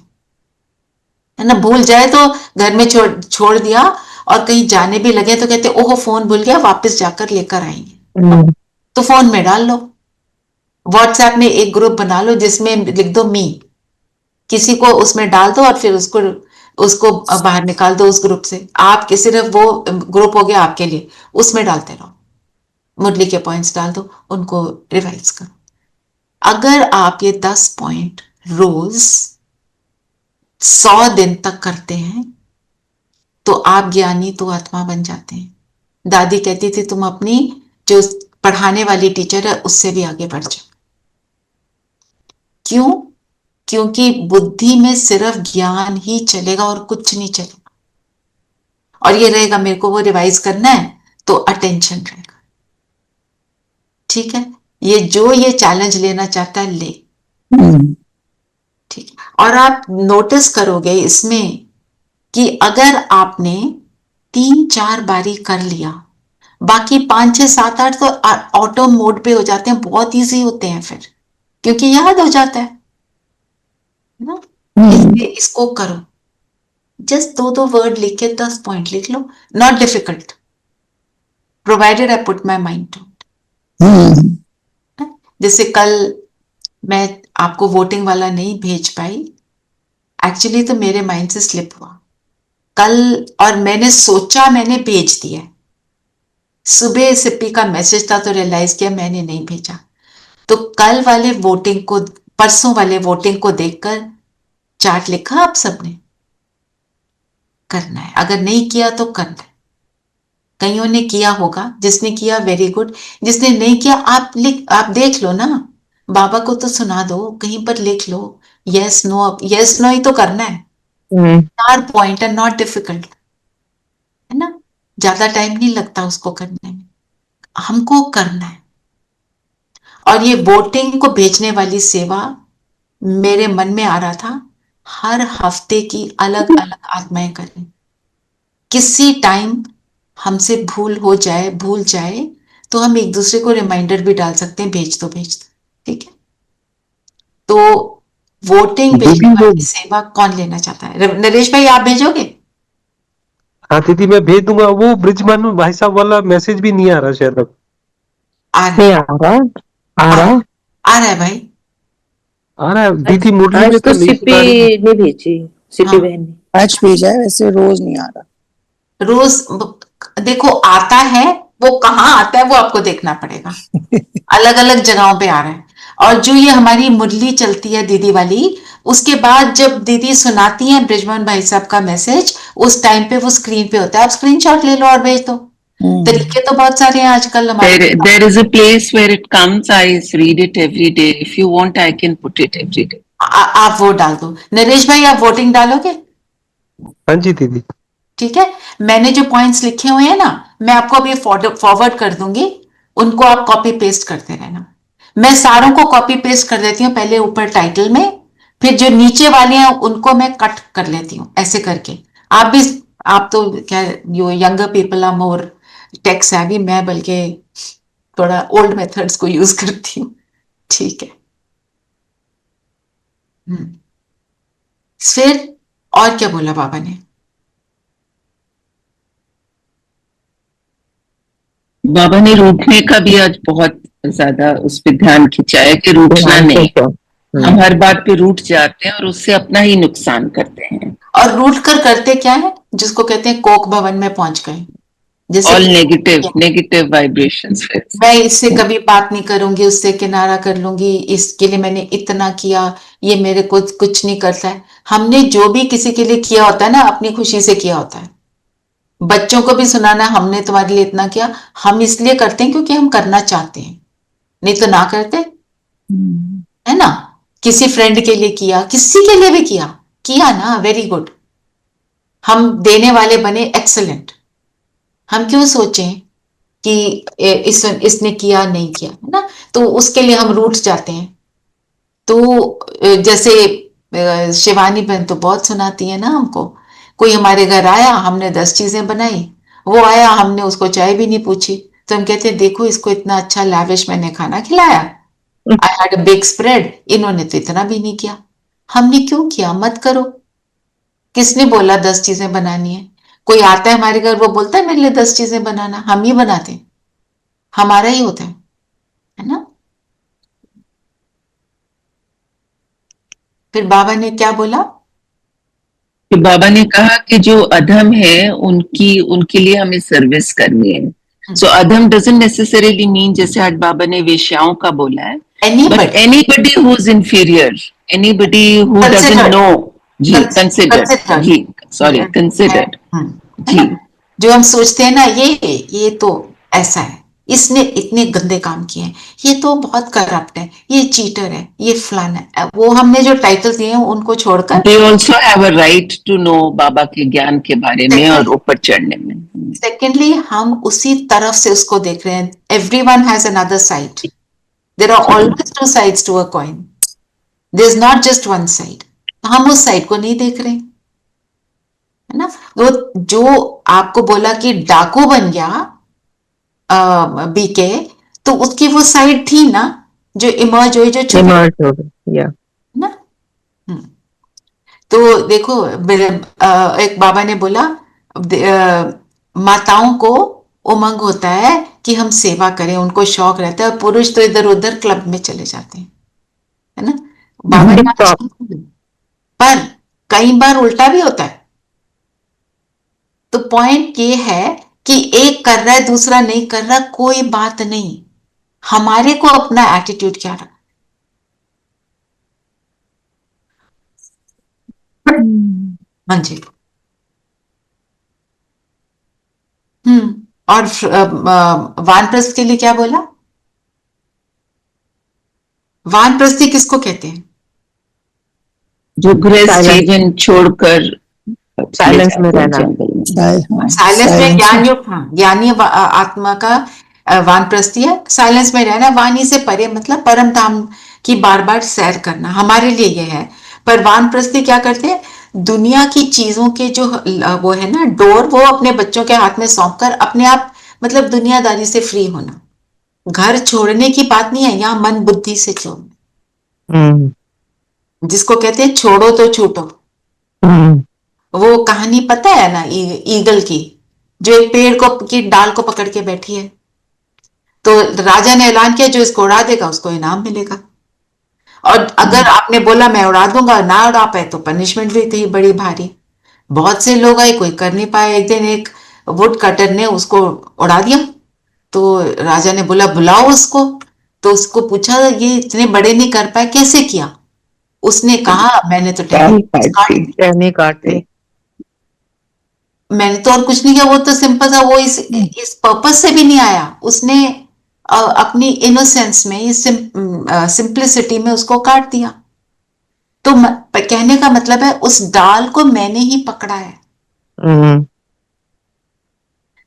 है ना। भूल जाए तो घर में छोड़ दिया और कहीं जाने भी लगे तो कहते ओहो फोन भूल गया, वापस जाकर लेकर आएंगे। तो फोन में डाल लो, व्हाट्सएप में एक ग्रुप बना लो जिसमें लिख दो मी, किसी को उसमें डाल दो और फिर उसको उसको बाहर निकाल दो उस ग्रुप से। आपके सिर्फ वो ग्रुप हो गया आपके लिए, उसमें डालते रहो, मुरली के पॉइंट्स डाल दो, उनको रिवाइज करो। अगर आप ये 10 पॉइंट रोज 100 दिन तक करते हैं तो आप ज्ञानी तो आत्मा बन जाते हैं। दादी कहती थी तुम अपनी जो पढ़ाने वाली टीचर है उससे भी आगे बढ़ जाओ। क्यों? क्योंकि बुद्धि में सिर्फ ज्ञान ही चलेगा और कुछ नहीं चलेगा। और ये रहेगा मेरे को वो रिवाइज करना है, तो अटेंशन रहेगा। ठीक है, ये चैलेंज लेना चाहता है ले, ठीक है। और आप नोटिस करोगे इसमें कि अगर आपने 3-4 बारी कर लिया, बाकी 5, 6, 7, 8 तो ऑटो मोड पे हो जाते हैं, बहुत इजी होते हैं फिर, क्योंकि याद हो जाता है ना। इसलिए इसको करो, जस्ट 2-2 वर्ड लिख के 10 पॉइंट लिख लो, not difficult, provided I put my mind to. जैसे कल मैं आपको वोटिंग वाला नहीं भेज पाई, एक्चुअली तो मेरे माइंड से स्लिप हुआ कल, और मैंने सोचा मैंने भेज दिया। सुबह सिप्पी का मैसेज था तो रियलाइज किया मैंने नहीं भेजा। तो कल वाले वोटिंग को, परसों वाले वोटिंग को देखकर चार्ट लिखा आप सबने, करना है। अगर नहीं किया तो करना है। कईयों ने किया होगा, जिसने किया वेरी गुड, जिसने नहीं किया आप देख लो ना, बाबा को तो सुना दो, कहीं पर लिख लो यस नो, यस नो ही तो करना है। 4 पॉइंट है, नॉट डिफिकल्ट, है ना, ज्यादा टाइम नहीं लगता उसको करने में, हमको करना है। और ये वोटिंग को भेजने वाली सेवा मेरे मन में आ रहा था, हर हफ्ते की अलग अलग आत्माएं करें। किसी टाइम हमसे भूल जाए तो हम एक दूसरे को रिमाइंडर भी डाल सकते हैं, भेज दो, ठीक है। तो वोटिंग भेजने वाली सेवा कौन लेना चाहता है? नरेश भाई आप भेजोगे? हाँ दीदी मैं भेज दूंगा। वो ब्रिजमान भाई साहब वाला मैसेज भी नहीं आ रहा शायद अब। आ रहा है भाई, आ रहा है दीदी, मुरली में तो नहीं सिप्पी सुना रही। ने भेजी, सिटी हाँ। बहन ने। आज भेजा है, वैसे रोज नहीं आ रहा। रोज देखो आता है, वो कहाँ आता है वो आपको देखना पड़ेगा। अलग अलग जगहों पे आ रहा है। और जो ये हमारी मुरली चलती है दीदी वाली, उसके बाद जब दीदी सुनाती हैं ब्रिजमोहन भाई साहब का मैसेज, उस टाइम पे वो स्क्रीन पे होता है। आप स्क्रीनशॉट ले लो और भेज दो। तरीके तो बहुत सारे हैं आजकल हमारे There is a place where it comes. I read it every day. If you want, I can put it every day. आप वो डाल दो। नरेश भाई आप वोटिंग डालोगे? हाँ जी दीदी। ठीक है, मैंने जो पॉइंट्स लिखे हुए हैं ना, मैं आपको अभी फॉरवर्ड कर दूंगी, उनको आप कॉपी पेस्ट करते रहना। मैं सारों को कॉपी पेस्ट कर देती हूँ पहले ऊपर टाइटल में, फिर जो नीचे वाले हैं उनको मैं कट कर लेती हूँ ऐसे करके। आप भी, आप तो क्या, yo younger people are more tech savvy, मैं बल्कि थोड़ा ओल्ड मेथड्स को यूज करती हूँ। ठीक है। फिर और क्या बोला बाबा ने? बाबा ने रूठने का भी आज बहुत ज्यादा उस पर ध्यान खिंचा है कि रूठना नहीं। हम हर बात पे रूठ जाते हैं और उससे अपना ही नुकसान करते हैं। और रूठ कर करते क्या है, जिसको कहते हैं कोक भवन में पहुंच गए। जैसे ऑल नेगेटिव वाइब्रेशंस। मैं इससे कभी बात नहीं करूंगी, उससे किनारा कर लूंगी, इसके लिए मैंने इतना किया, ये मेरे को कुछ नहीं करता है। हमने जो भी किसी के लिए किया होता है ना, अपनी खुशी से किया होता है। बच्चों को भी सुनाना, हमने तुम्हारे लिए इतना किया, हम इसलिए करते हैं क्योंकि हम करना चाहते हैं, नहीं तो ना करते, है ना। किसी फ्रेंड के लिए किया, किसी के लिए भी किया ना, वेरी गुड। हम देने वाले बने, एक्सेलेंट। हम क्यों सोचें कि इसने किया नहीं किया, है ना, तो उसके लिए हम रूठ जाते हैं। तो जैसे शिवानी बहन तो बहुत सुनाती है ना हमको, कोई हमारे घर आया, हमने 10 चीजें बनाई, वो आया, हमने उसको चाय भी नहीं पूछी, तो हम कहते हैं देखो इसको इतना अच्छा लाविश मैंने खाना खिलाया, I had a big spread, इन्होंने तो इतना भी नहीं किया। हमने क्यों किया? मत करो। किसने बोला 10 चीजें बनानी है? कोई आता है हमारे घर, वो बोलता है मेरे लिए 10 चीजें बनाना, हम ही बनाते हैं, हमारा ही होता है ना। फिर बाबा ने क्या बोला? कि बाबा ने कहा कि जो अधम है उनके लिए हमें सर्विस करनी है। सो अधम डजंट नेसेसरीली मीन, जैसे आज बाबा ने वेश्याओं का बोला है, but anybody who is inferior, anybody who doesn't know, जी कंसिडर्ड, जी सॉरी कंसिडर्ड, जी। जो हम सोचते हैं ना, ये तो ऐसा है, इसने इतने गंदे काम किए हैं, ये तो बहुत करप्ट है, ये चीटर है, ये फलाना है, वो हमने जो टाइटल दिए हैं उनको छोड़कर they also have a right to know बाबा के ज्ञान के बारे में और ऊपर चढ़ने में। सेकेंडली, हम उसी तरफ से उसको देख रहे हैं। Everyone has another side, there are always two sides to a coin, there is not just one side. हम उस साइड को नहीं देख रहे, है ना। वो जो आपको बोला कि डाकू बन गया बीके, तो उसकी वो साइड थी ना जो इमर्ज हुई, जो इमर्ज हो गई, या ना। तो देखो, एक बाबा ने बोला माताओं को उमंग होता है कि हम सेवा करें, उनको शौक रहता है, और पुरुष तो इधर उधर क्लब में चले जाते हैं, है ना। बाबा ने, पर कई बार उल्टा भी होता है। तो पॉइंट ये है कि एक कर रहा है, दूसरा नहीं कर रहा, कोई बात नहीं, हमारे को अपना एटीट्यूड क्या रखना। हाँ जी। और वानप्रस्थ के लिए क्या बोला? वानप्रस्थी किसको कहते हैं? जो गृहस्थ जीवन छोड़कर साइलेंस में रहना, साइलेंस में ज्ञान युक्त, हाँ, ज्ञानी आत्मा का वानप्रस्थी है। साइलेंस में रहना, वाणी से परे मतलब परम धाम की बार बार सैर करना, हमारे लिए ये है। पर वानप्रस्थी क्या करते हैं? दुनिया की चीजों के जो वो है ना डोर, वो अपने बच्चों के हाथ में सौंप कर अपने आप, मतलब दुनियादारी से फ्री होना। घर छोड़ने की बात नहीं है यहाँ, मन बुद्धि से छोड़ना, जिसको कहते हैं छोड़ो तो छूटो। वो कहानी पता है ना ईगल की, जो एक पेड़ को की डाल को पकड़ के बैठी है, तो राजा ने ऐलान किया जो इसको उड़ा देगा उसको इनाम मिलेगा। और अगर आपने बोला मैं उड़ा दूंगा, ना उड़ा पाए तो पनिशमेंट भी थी बड़ी भारी। बहुत से लोग आए, कोई कर नहीं पाए। एक दिन एक वुड कटर ने उसको उड़ा दिया, तो राजा ने बोला बुलाओ उसको। तो उसको पूछा ये इतने बड़े नहीं कर पाए, कैसे किया? उसने कहा मैंने तो टहनी काट दी। टहनी काट दी। मैंने तो और कुछ नहीं किया, वो तो सिंपल था, वो इस पर्पस से भी नहीं आया। उसने अपनी इनोसेंस में, इस सिंप्लिसिटी में उसको काट दिया। तो कहने का मतलब है उस डाल को मैंने ही पकड़ा है।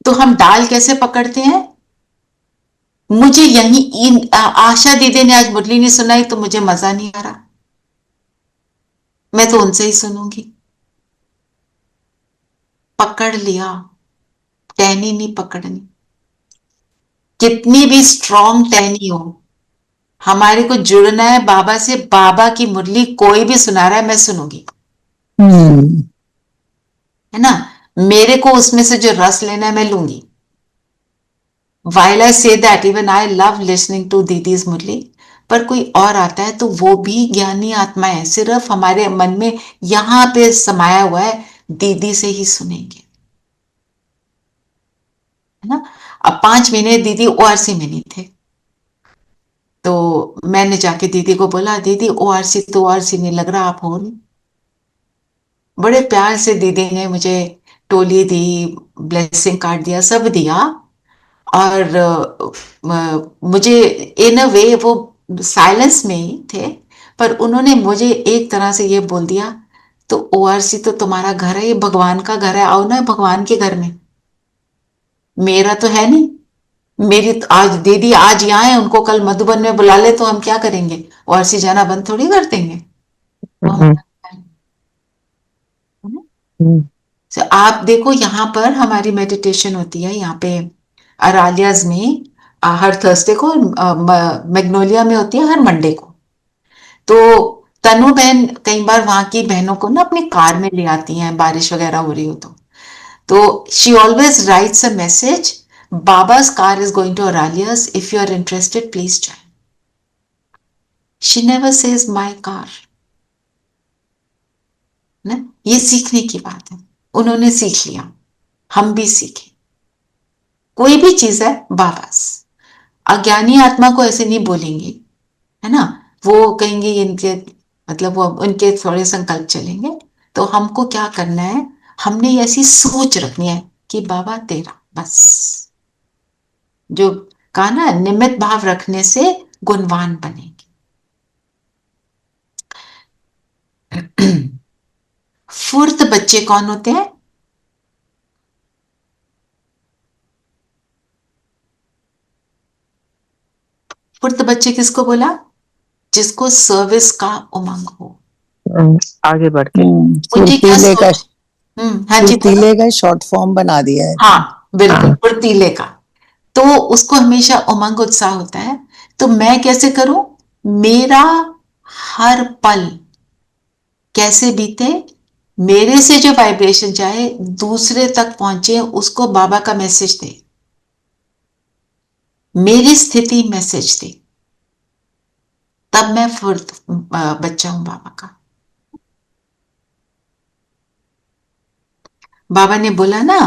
तो हम डाल कैसे पकड़ते हैं? मुझे यही आशा दीदी ने आज मुरली नहीं सुनाई तो मुझे मजा नहीं आ रहा, मैं तो उनसे ही सुनूंगी। पकड़ लिया, टहनी नहीं पकड़नी। कितनी भी स्ट्रॉन्ग टहनी हो, हमारे को जुड़ना है बाबा से। बाबा की मुरली कोई भी सुना रहा है, मैं सुनूंगी, है ना। मेरे को उसमें से जो रस लेना है मैं लूंगी। While I say that, even I love listening to दीदी's मुरली, पर कोई और आता है तो वो भी ज्ञानी आत्मा है, सिर्फ हमारे मन में यहां पे समाया हुआ है, दीदी से ही सुनेंगे, है ना। अब 5 महीने दीदी ओआरसी में नहीं थे, तो मैंने जाके दीदी को बोला दीदी ओआरसी तो ओआरसी नहीं लग रहा, आप हो नहीं। बड़े प्यार से दीदी ने मुझे टोली दी, ब्लेसिंग कार्ड दिया, सब दिया। और मुझे इन अ वे वो साइलेंस में ही थे, पर उन्होंने मुझे एक तरह से ये बोल दिया तो ओआरसी तो तुम्हारा घर है, ये भगवान का घर है, आओ ना भगवान के घर में, मेरा तो है नहीं। मेरी तो आज दीदी आज यहाँ है, उनको कल मधुबन में बुला ले तो हम क्या करेंगे? ओआरसी जाना बंद थोड़ी कर देंगे। तो आप देखो यहाँ पर हमारी मेडिटेशन होती है, यहाँ पे अरालियाज में हर थर्सडे को, मैग्नोलिया में होती है हर मंडे को। तो तनु बहन कई बार वहां की बहनों को ना अपनी कार में ले आती हैं, बारिश वगैरह हो रही हो तो she always writes a message, बाबा's car is going to Aralias, if you are interested please join. She never says my car, ना। ये सीखने की बात है, उन्होंने सीख लिया, हम भी सीखे। कोई भी चीज है बाबास, अज्ञानी आत्मा को ऐसे नहीं बोलेंगे, है ना। वो कहेंगे इनके मतलब वो उनके थोड़े संकल्प चलेंगे। तो हमको क्या करना है, हमने ऐसी सोच रखनी है कि बाबा तेरा, बस जो कहा ना, निमित्त भाव रखने से गुणवान बनेंगे। फुर्त बच्चे कौन होते हैं? फुर्त बच्चे किसको बोला? जिसको सर्विस का उमंग हो, आगे बढ़ के। मुझे क्या सोच, हाँ जी, फुर्तीले का शॉर्ट फॉर्म बना दिया है। हाँ बिल्कुल, फुर्तीले का। तो उसको हमेशा उमंग उत्साह होता है। तो मैं कैसे करूं? मेरा हर पल कैसे बीते, मेरे से जो वाइब्रेशन चाहे दूसरे तक पहुंचे, उसको बाबा का मैसेज दे, मेरी स्थिति मैसेज दे, तब मैं फुर्त बच्चा हूं बाबा का। बाबा ने बोला ना,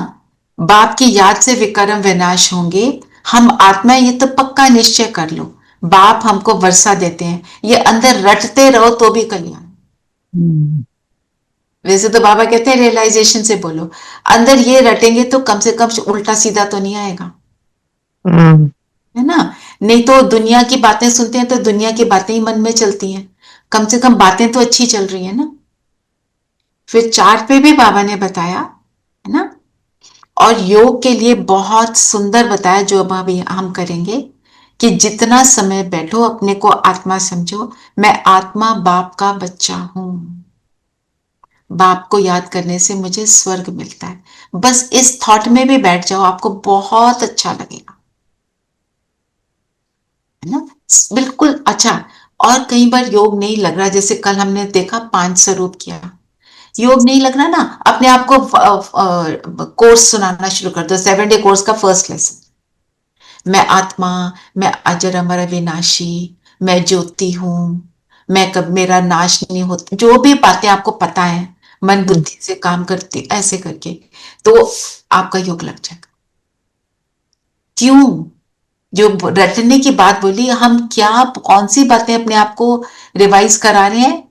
बाप की याद से विकर्म विनाश होंगे। हम आत्मा ये तो पक्का निश्चय कर लो, बाप हमको वर्षा देते हैं, ये अंदर रटते रहो तो भी कल्याण। वैसे तो बाबा कहते हैं रियलाइजेशन से बोलो, अंदर ये रटेंगे तो कम से कम उल्टा सीधा तो नहीं आएगा, है ना। नहीं तो दुनिया की बातें सुनते हैं तो दुनिया की बातें ही मन में चलती हैं, कम से कम बातें तो अच्छी चल रही है ना। फिर चार्ट पे भी बाबा ने बताया, है ना। और योग के लिए बहुत सुंदर बताया, जो अब अभी हम करेंगे, कि जितना समय बैठो अपने को आत्मा समझो, मैं आत्मा बाप का बच्चा हूं, बाप को याद करने से मुझे स्वर्ग मिलता है। बस इस थॉट में भी बैठ जाओ, आपको बहुत अच्छा लगेगा, है ना, बिल्कुल। अच्छा, और कई बार योग नहीं लग रहा, जैसे कल हमने देखा 5 स्वरूप किया, योग नहीं लग रहा ना, अपने आप को कोर्स सुनाना शुरू कर दो, 7 डे कोर्स का फर्स्ट लेसन। मैं आत्मा, मैं अजर अमर अविनाशी, मैं ज्योति हूं, मैं कब मेरा नाश नहीं होता, जो भी बातें आपको पता है मन बुद्धि से काम करती ऐसे करके, तो आपका योग लग जाएगा। क्यों? जो रटने की बात बोली, हम क्या कौन सी बातें अपने आप को रिवाइज करा रहे हैं?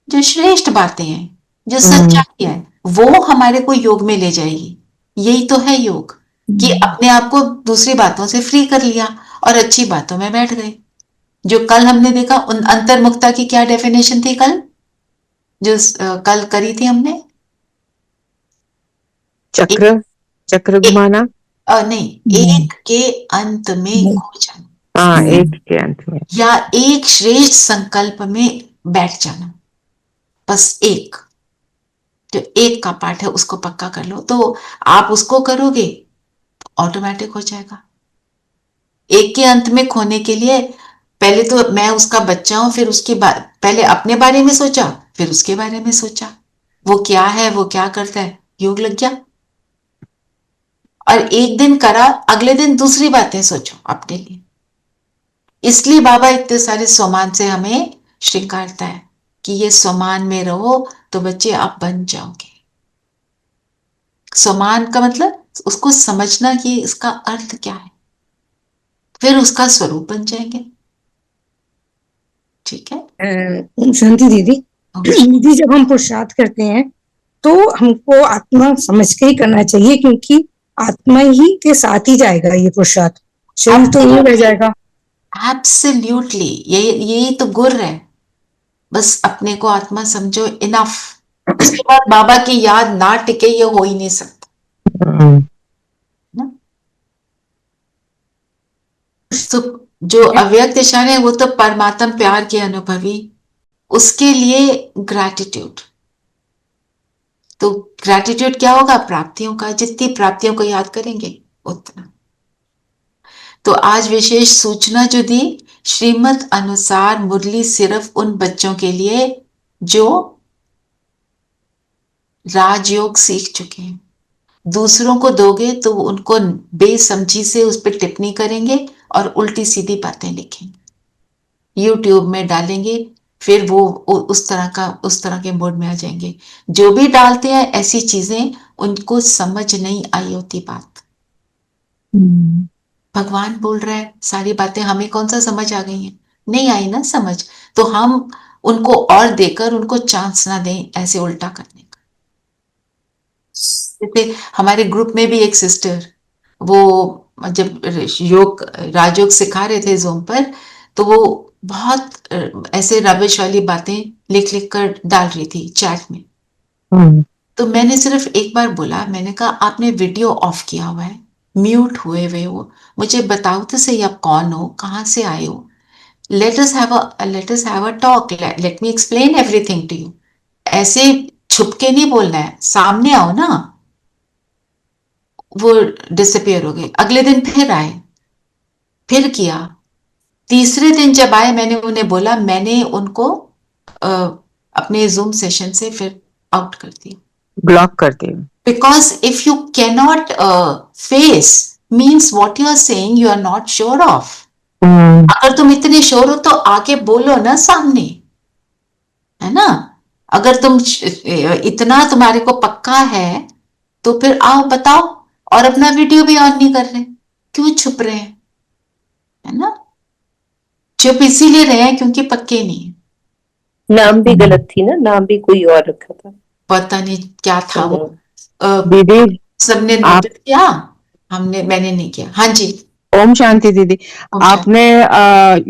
जो श्रेष्ठ बातें हैं, जो सच्चाई है, वो हमारे को योग में ले जाएगी। यही तो है योग, कि अपने आप को दूसरी बातों से फ्री कर लिया और अच्छी बातों में बैठ गए। जो कल हमने देखा, उन अंतर्मुखता की क्या डेफिनेशन थी कल, जो कल करी थी हमने? चक्र, चक्र घुमाना। नहीं, एक के अंत में खो जाना, हाँ, एक के अंत में, या एक श्रेष्ठ संकल्प में बैठ जाना। बस एक, जो एक का पाठ है उसको पक्का कर लो, तो आप उसको करोगे ऑटोमेटिक हो जाएगा। एक के अंत में खोने के लिए पहले तो मैं उसका बच्चा हूं, फिर उसके बाद पहले अपने बारे में सोचा, फिर उसके बारे में सोचा, वो क्या है, वो क्या करता है, योग लग गया। और एक दिन करा, अगले दिन दूसरी बातें सोचो अपने लिए। इसलिए बाबा इतने सारे सोमान से हमें श्रृंगारता है कि ये सोमान में रहो तो बच्चे आप बन जाओगे। सोमान का मतलब उसको समझना कि इसका अर्थ क्या है, फिर उसका स्वरूप बन जाएंगे। ठीक है। शांति दीदी, दीदी जब हम पुरुषार्थ करते हैं तो हमको आत्मा समझ के ही करना चाहिए, क्योंकि आत्मा ही के साथ ही जाएगा ये पुरुषार्थ, शरीर तो नहीं रह जाएगा। एब्सोल्युटली, यही तो गुर है। बस अपने को आत्मा समझो, इनफ। उसके बाद बाबा की याद ना टिके ये हो ही नहीं सकता ना। तो जो अव्यक्त इशारे है वो तो परमात्म प्यार के अनुभवी, उसके लिए ग्रैटिट्यूड। तो ग्रैटिट्यूड क्या होगा? प्राप्तियों का। जितनी प्राप्तियों को याद करेंगे उतना। तो आज विशेष सूचना जो दी, श्रीमत अनुसार मुरली सिर्फ उन बच्चों के लिए जो राजयोग सीख चुके हैं। दूसरों को दोगे तो उनको बेसमझी से उस पर टिप्पणी करेंगे और उल्टी सीधी बातें लिखेंगे, यूट्यूब में डालेंगे, फिर वो उस तरह के मोड में आ जाएंगे। जो भी डालते हैं ऐसी चीजें, उनको समझ नहीं आई होती बात। भगवान बोल रहा है, सारी बातें हमें कौन सा समझ आ गई हैं? नहीं आई ना समझ, तो हम उनको और देकर उनको चांस ना दें ऐसे उल्टा करने का। जैसे हमारे ग्रुप में भी एक सिस्टर, वो जब योग राजयोग सिखा रहे थे ज़ूम पर, तो वो बहुत ऐसे रबिश वाली बातें लिख लिख कर डाल रही थी चैट में। तो मैंने सिर्फ एक बार बोला, मैंने कहा आपने वीडियो ऑफ किया हुआ है, म्यूट हुए हुए हो, मुझे बताओ तो सही आप कौन हो, कहाँ से आए हो। Let us have a talk, let me explain everything to you. ऐसे छुप के नहीं बोलना है, सामने आओ ना। वो डिसअपियर हो गए। अगले दिन फिर आए, फिर किया। तीसरे दिन जब आए, मैंने उन्हें बोला, मैंने उनको अपने जूम सेशन से फिर आउट कर दिया, ब्लॉक करती हूँ। because if you cannot face means what you are saying you are not sure of. अगर तुम इतने श्योर हो तो आके बोलो ना सामने, है ना। अगर तुम इतना तुम्हारे को पक्का है तो फिर आओ बताओ। और अपना वीडियो भी ऑन नहीं कर रहे, क्यों छुप रहे हैं, है ना। चुप इसीलिए रहे हैं क्योंकि पक्के नहीं है। नाम भी गलत थी ना, नाम भी कोई और रखा था, पता नहीं क्या था वो। दीदी सबने नोटिस किया, मैंने नहीं किया। हाँ जी। ओम शांति दीदी, आपने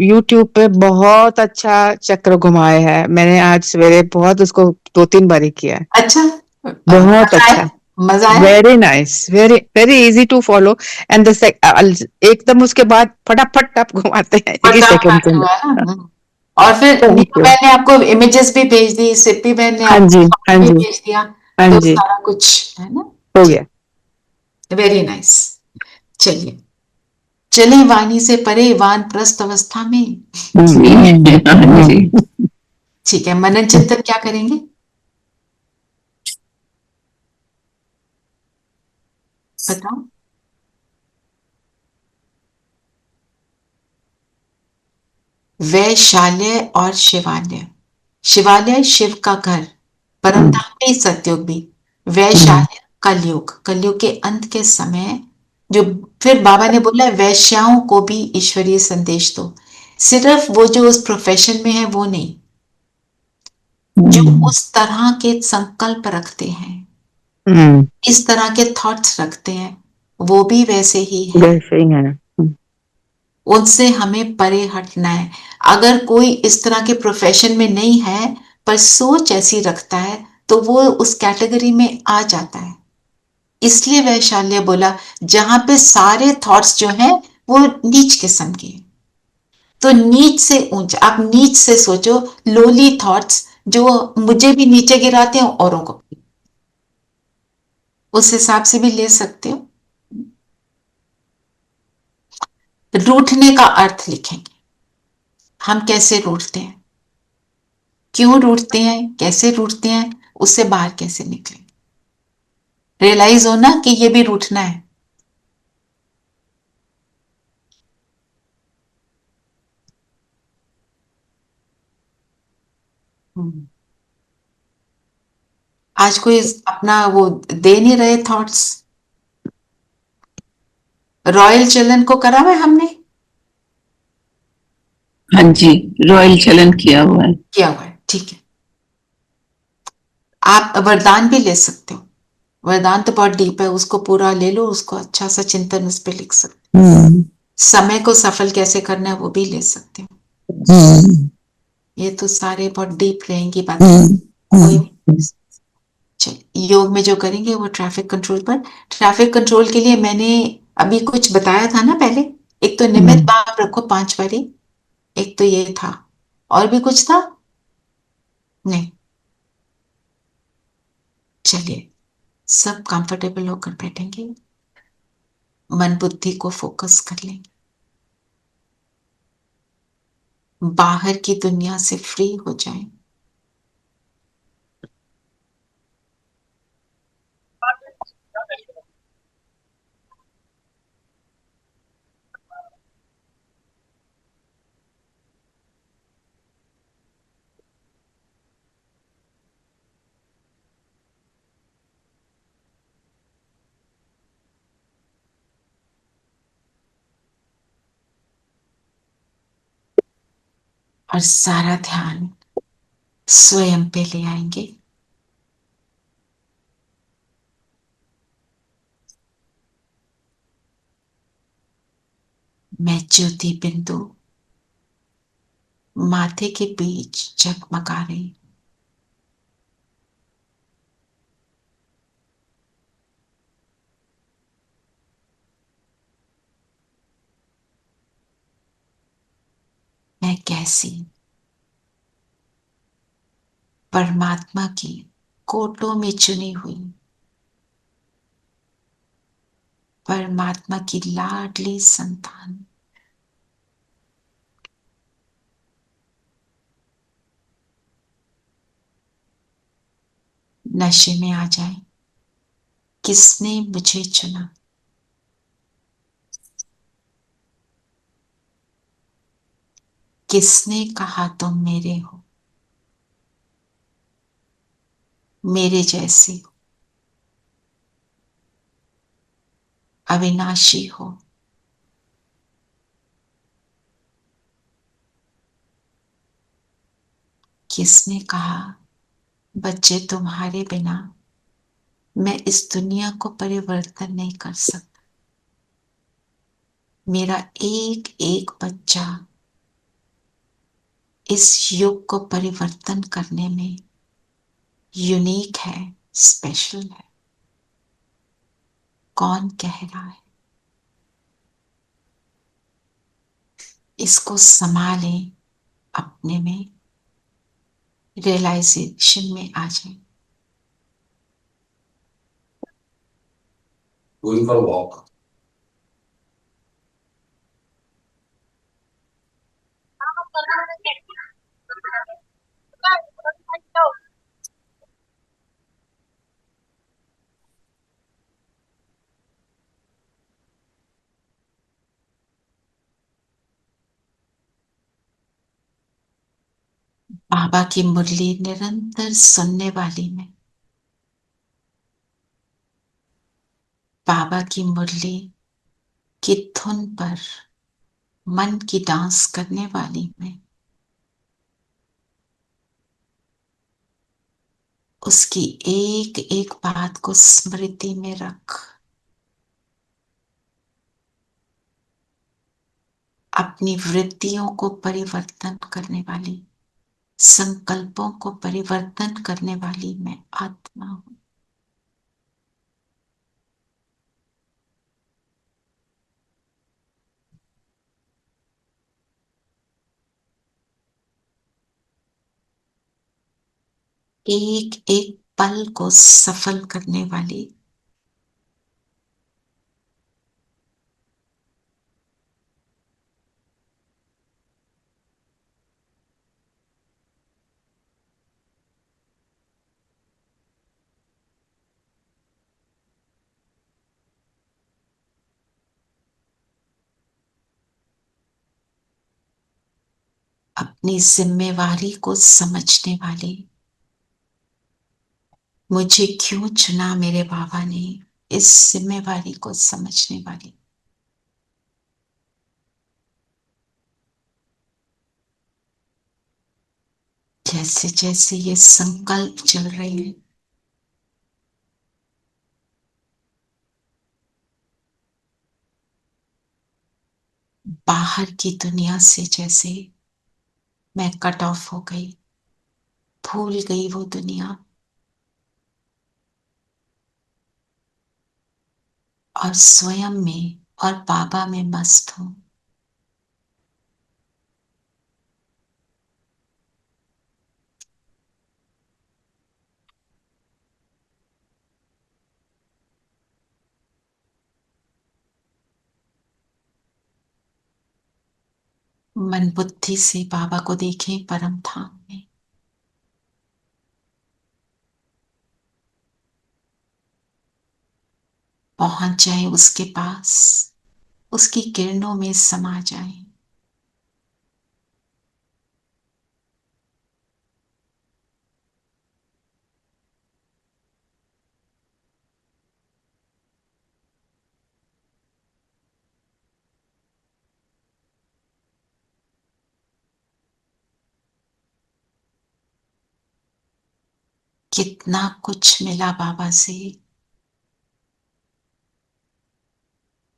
YouTube पे बहुत अच्छा चक्र घुमाया है। मैंने आज सवेरे बहुत उसको 2-3 बार ही किया है। अच्छा, बहुत अच्छा, मजा आया। Very nice, very very easy to follow. And एकदम उसके बाद फटाफट आप घुमाते हैं एक ही सेकंड में। और फिर नीतू बहन ने आपको इमेजेस भी भेज दी, सिप्पी बहन ने हाँ जी, आपको हाँ भी जी, भेज दिया, हाँ तो जी, सारा कुछ है ना, हो गया। Very nice. चलिए, चले वाणी से परे, वानप्रस्थ अवस्था में। ठीक है, मनन चिंतन क्या करेंगे? बताओ। वैशाल्य और शिवालय। शिवालय शिव का घर, परमधाम में सतयुग भी। वैशाल्य कलयुग, कलयुग के अंत के समय जो, फिर बाबा ने बोला वैश्याओं को भी ईश्वरीय संदेश दो। सिर्फ वो जो उस प्रोफेशन में है वो नहीं, जो उस तरह के संकल्प रखते हैं, इस तरह के थॉट्स रखते हैं, वो भी वैसे ही है। वैसे ही है। उनसे हमें परे हटना है। अगर कोई इस तरह के प्रोफेशन में नहीं है पर सोच ऐसी रखता है तो वो उस कैटेगरी में आ जाता है। इसलिए वैशाल्य बोला जहां पे सारे थॉट्स जो हैं वो नीच किस्म के हैं। तो नीच से ऊंचा, आप नीच से सोचो, लोली थॉट्स जो मुझे भी नीचे गिराते हैं औरों को भी। उस हिसाब से भी ले सकते हो। रूठने का अर्थ लिखेंगे, हम कैसे रूठते हैं, क्यों रूठते हैं, कैसे रूठते हैं, उससे बाहर कैसे निकलें। रियलाइज होना कि ये भी रूठना है। आज कोई अपना वो दे नहीं रहे थॉट्स। रॉयल चलन को करा हुआ है हमने, हाँ जी, रॉयल चलन किया हुआ है। किया हुआ है, ठीक है। आप वरदान भी ले सकते हो। वरदान तो बहुत डीप है, उसको पूरा ले लो, उसको अच्छा सा चिंतन उस पर लिख सकते हो। समय को सफल कैसे करना है वो भी ले सकते हो। ये तो सारे बहुत डीप रहेंगी बातें, कोई नहीं। चलिए, योग में जो करेंगे वो ट्रैफिक कंट्रोल पर। ट्रैफिक कंट्रोल के लिए मैंने अभी कुछ बताया था ना पहले। एक तो निमित्त भाव रखो 5 बारी, एक तो ये था, और भी कुछ था नहीं। चलिए, सब कंफर्टेबल होकर बैठेंगे, मन बुद्धि को फोकस कर लेंगे, बाहर की दुनिया से फ्री हो जाएं। और सारा ध्यान स्वयं पे ले आएंगे। मैं ज्योति बिंदु माथे के बीच जगमगा रही, मैं कैसी परमात्मा की कोटों में चुनी हुई, परमात्मा की लाडली संतान। नशे में आ जाए, किसने मुझे चुना, किसने कहा तुम मेरे हो, मेरे जैसे हो, अविनाशी हो। किसने कहा बच्चे तुम्हारे बिना मैं इस दुनिया को परिवर्तन नहीं कर सकता। मेरा एक एक बच्चा इस युग को परिवर्तन करने में यूनिक है, स्पेशल है। कौन कह रहा है? इसको संभालें, अपने में रियलाइजेशन में आ जाए। Going for a walk. बाबा की मुरली निरंतर सुनने वाली मैं, बाबा की मुरली की धुन पर मन की डांस करने वाली मैं, उसकी एक एक बात को स्मृति में रख अपनी वृत्तियों को परिवर्तन करने वाली, संकल्पों को परिवर्तन करने वाली मैं आत्मा हूं। एक एक पल को सफल करने वाली, अपनी जिम्मेवारी को समझने वाली, मुझे क्यों चुना मेरे बाबा ने, इस जिम्मेवारी को समझने वाली, जैसे जैसे ये संकल्प चल रहे हैं, बाहर की दुनिया से जैसे मैं कट ऑफ हो गई, भूल गई वो दुनिया, और स्वयं में और बाबा में मस्त हूं। मन बुद्धि से बाबा को देखें परम धाम में, पहुंच जाए उसके पास, उसकी किरणों में समा जाए। कितना कुछ मिला बाबा से,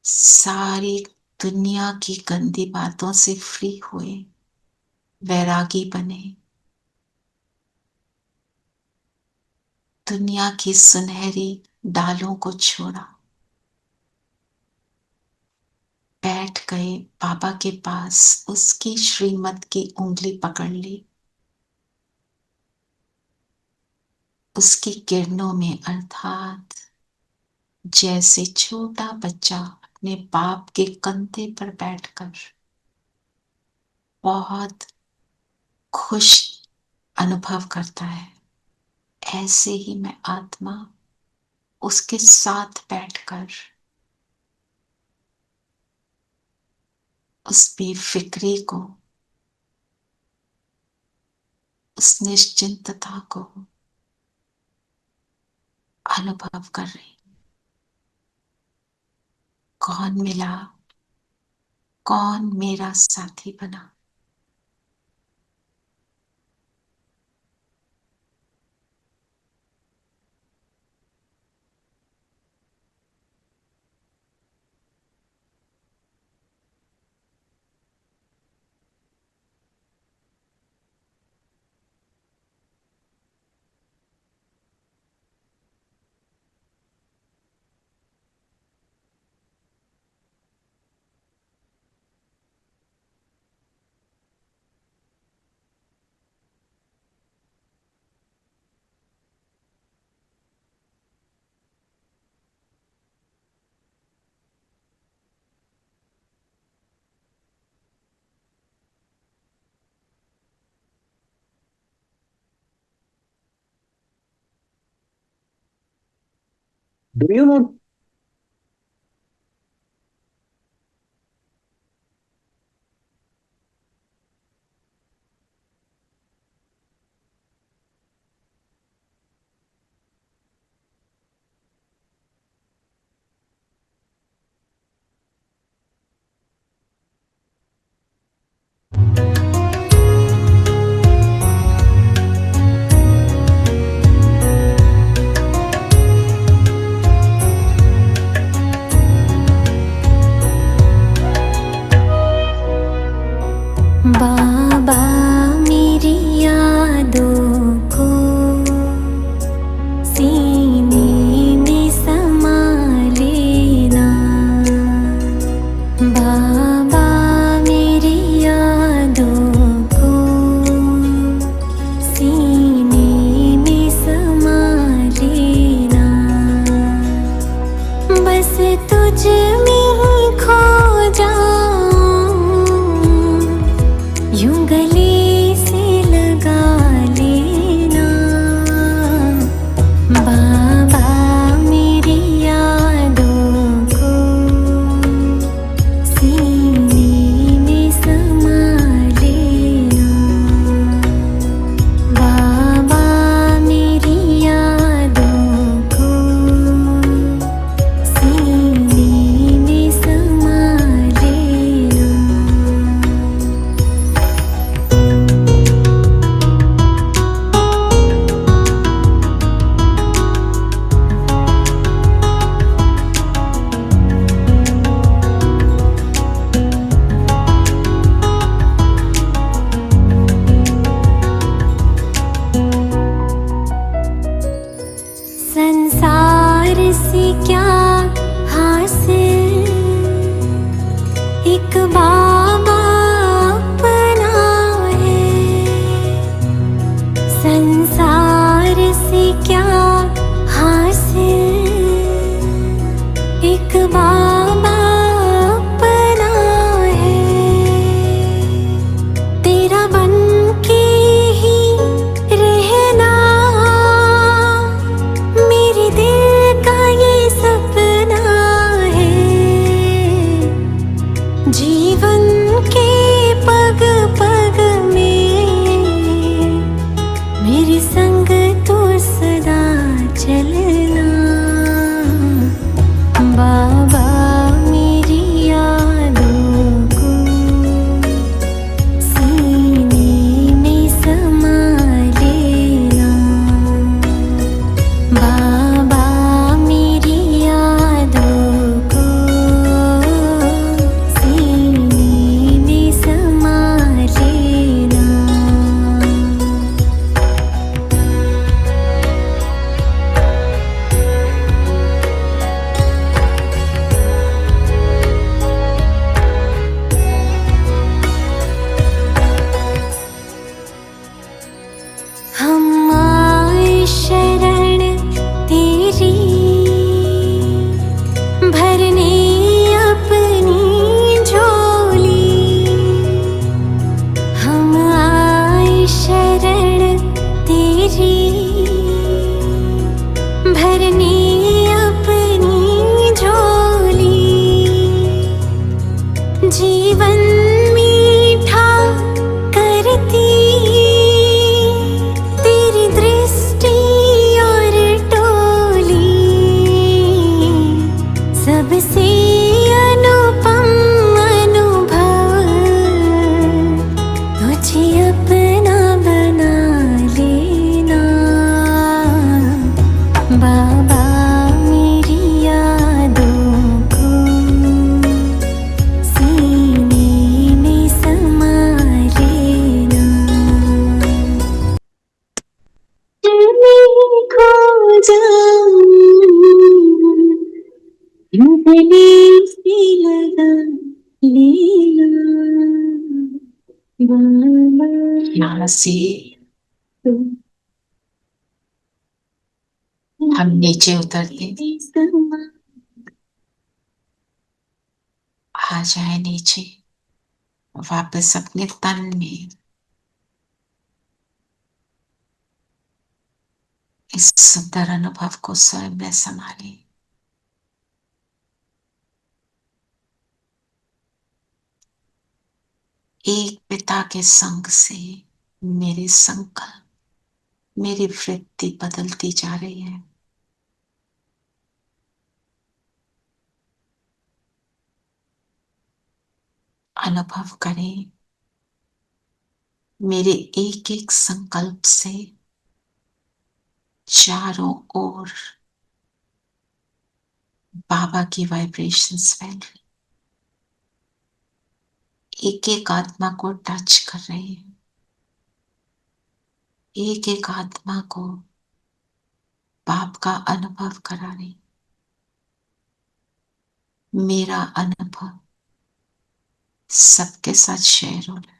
सारी दुनिया की गंदी बातों से फ्री हुए, वैरागी बने, दुनिया की सुनहरी डालों को छोड़ा, बैठ गए बाबा के पास, उसकी श्रीमत की उंगली पकड़ ली, उसकी किरणों में, अर्थात जैसे छोटा बच्चा अपने बाप के कंधे पर बैठकर बहुत खुश अनुभव करता है, ऐसे ही मैं आत्मा उसके साथ बैठकर उस बेफिक्री को, उस निश्चिंतता को अनुभव कर रही। कौन मिला, कौन मेरा साथी बना। Do you know? तुझ में ही खो जाऊं, यूं गले से लगा लेना बाबा मेरी यादों को सीने में समा लेना बाबा मेरी यादों को सीने में समा लेना। संसार से क्या हासिल, एक बाबा अपना है। संसार से क्या हासिल, एक बाबा अपना है। तेरा बन के ही रहना मेरे दिल का ये सपना है। जीवन के पग पग में मेरे संग तो सदा चलना बाबा मेरी यादों को सीने में समा लेना बाबा मेरी यादों को सीने में समा लेना। हम आए शरण तेरी, भरने अपनी झोली। हम आए शरण तेरी, भरने अपनी झोली। जीवन मीठा करती तेरी दृष्टि और टोली। सबसे अनुपम अनुभव तुझे अपना बना लेना बाबा मेरी यादों को सीने में समा लेना। मैं खो जाऊं, यूं गले से लगा लेना बाबा यहाँ से तुम हम नीचे उतरते में समा। आ जाए नीचे, वापस अपने तन में इस सुंदर अनुभव को स्वयं में संभाले। एक पिता के संग से मेरे संकल्प, मेरी वृत्ति बदलती जा रही है। अनुभव करें, मेरे एक एक संकल्प से चारों ओर बाबा की वाइब्रेशंस फैल रही, एक एक आत्मा को टच कर रही है, एक एक आत्मा को बाप का अनुभव करा रही। मेरा अनुभव सबके साथ शेयर हो रहा है।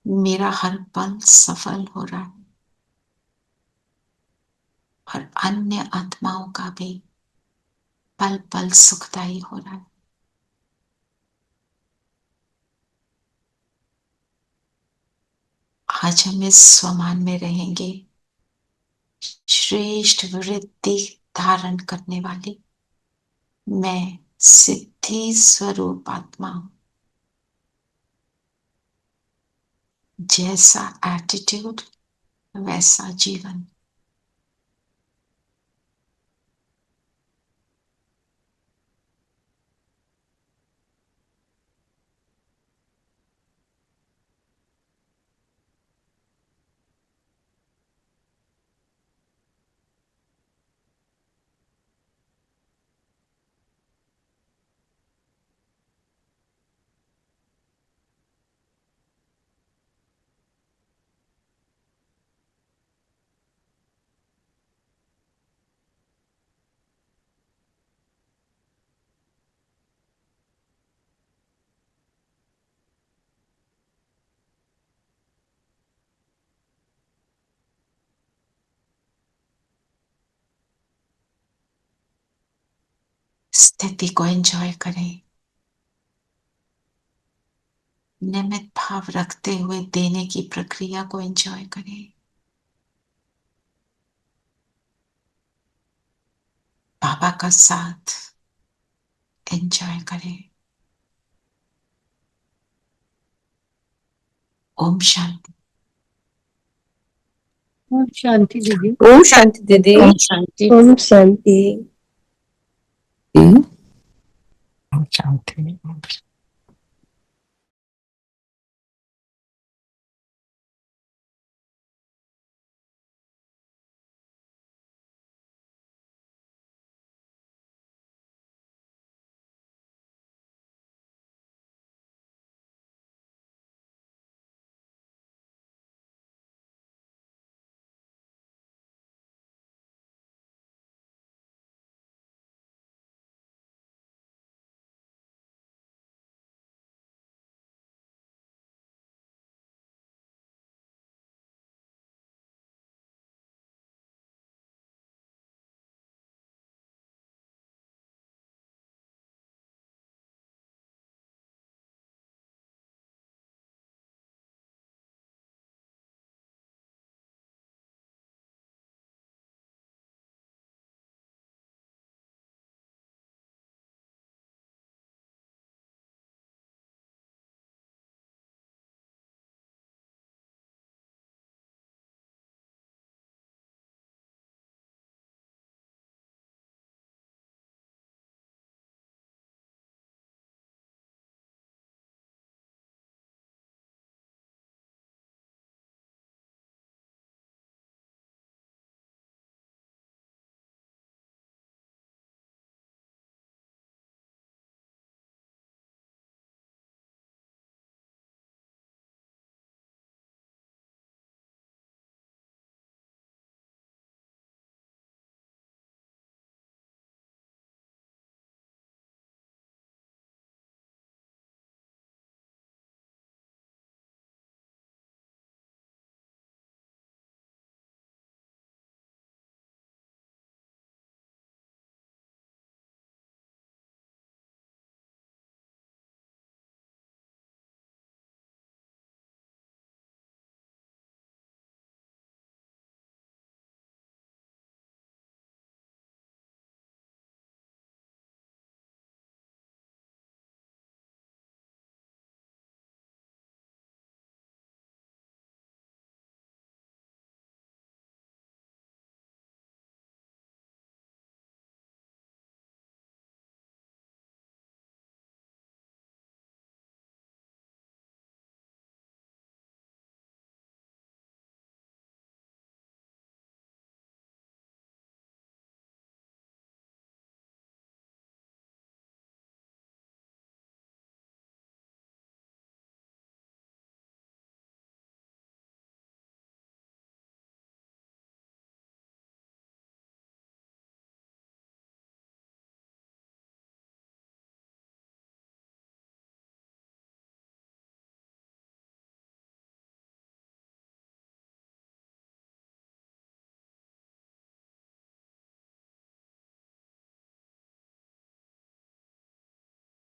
मेरा हर पल सफल हो रहा है और अन्य आत्माओं का भी पल पल सुखदायी हो रहा है। आज हम इस स्वमान में रहेंगे, श्रेष्ठ वृत्ति धारण करने वाली मैं सिद्धि स्वरूप आत्मा हूं। जैसा एटीट्यूड वैसा जीवन। स्थिति को एंजॉय करें, नियमित भाव रखते हुए देने की प्रक्रिया को एंजॉय करें। बाबा का साथ एंजॉय करें। ओम शांति। ओम शांति दीदी। ओम शांति दीदी। ओम शांति। ओम शांति। शांति।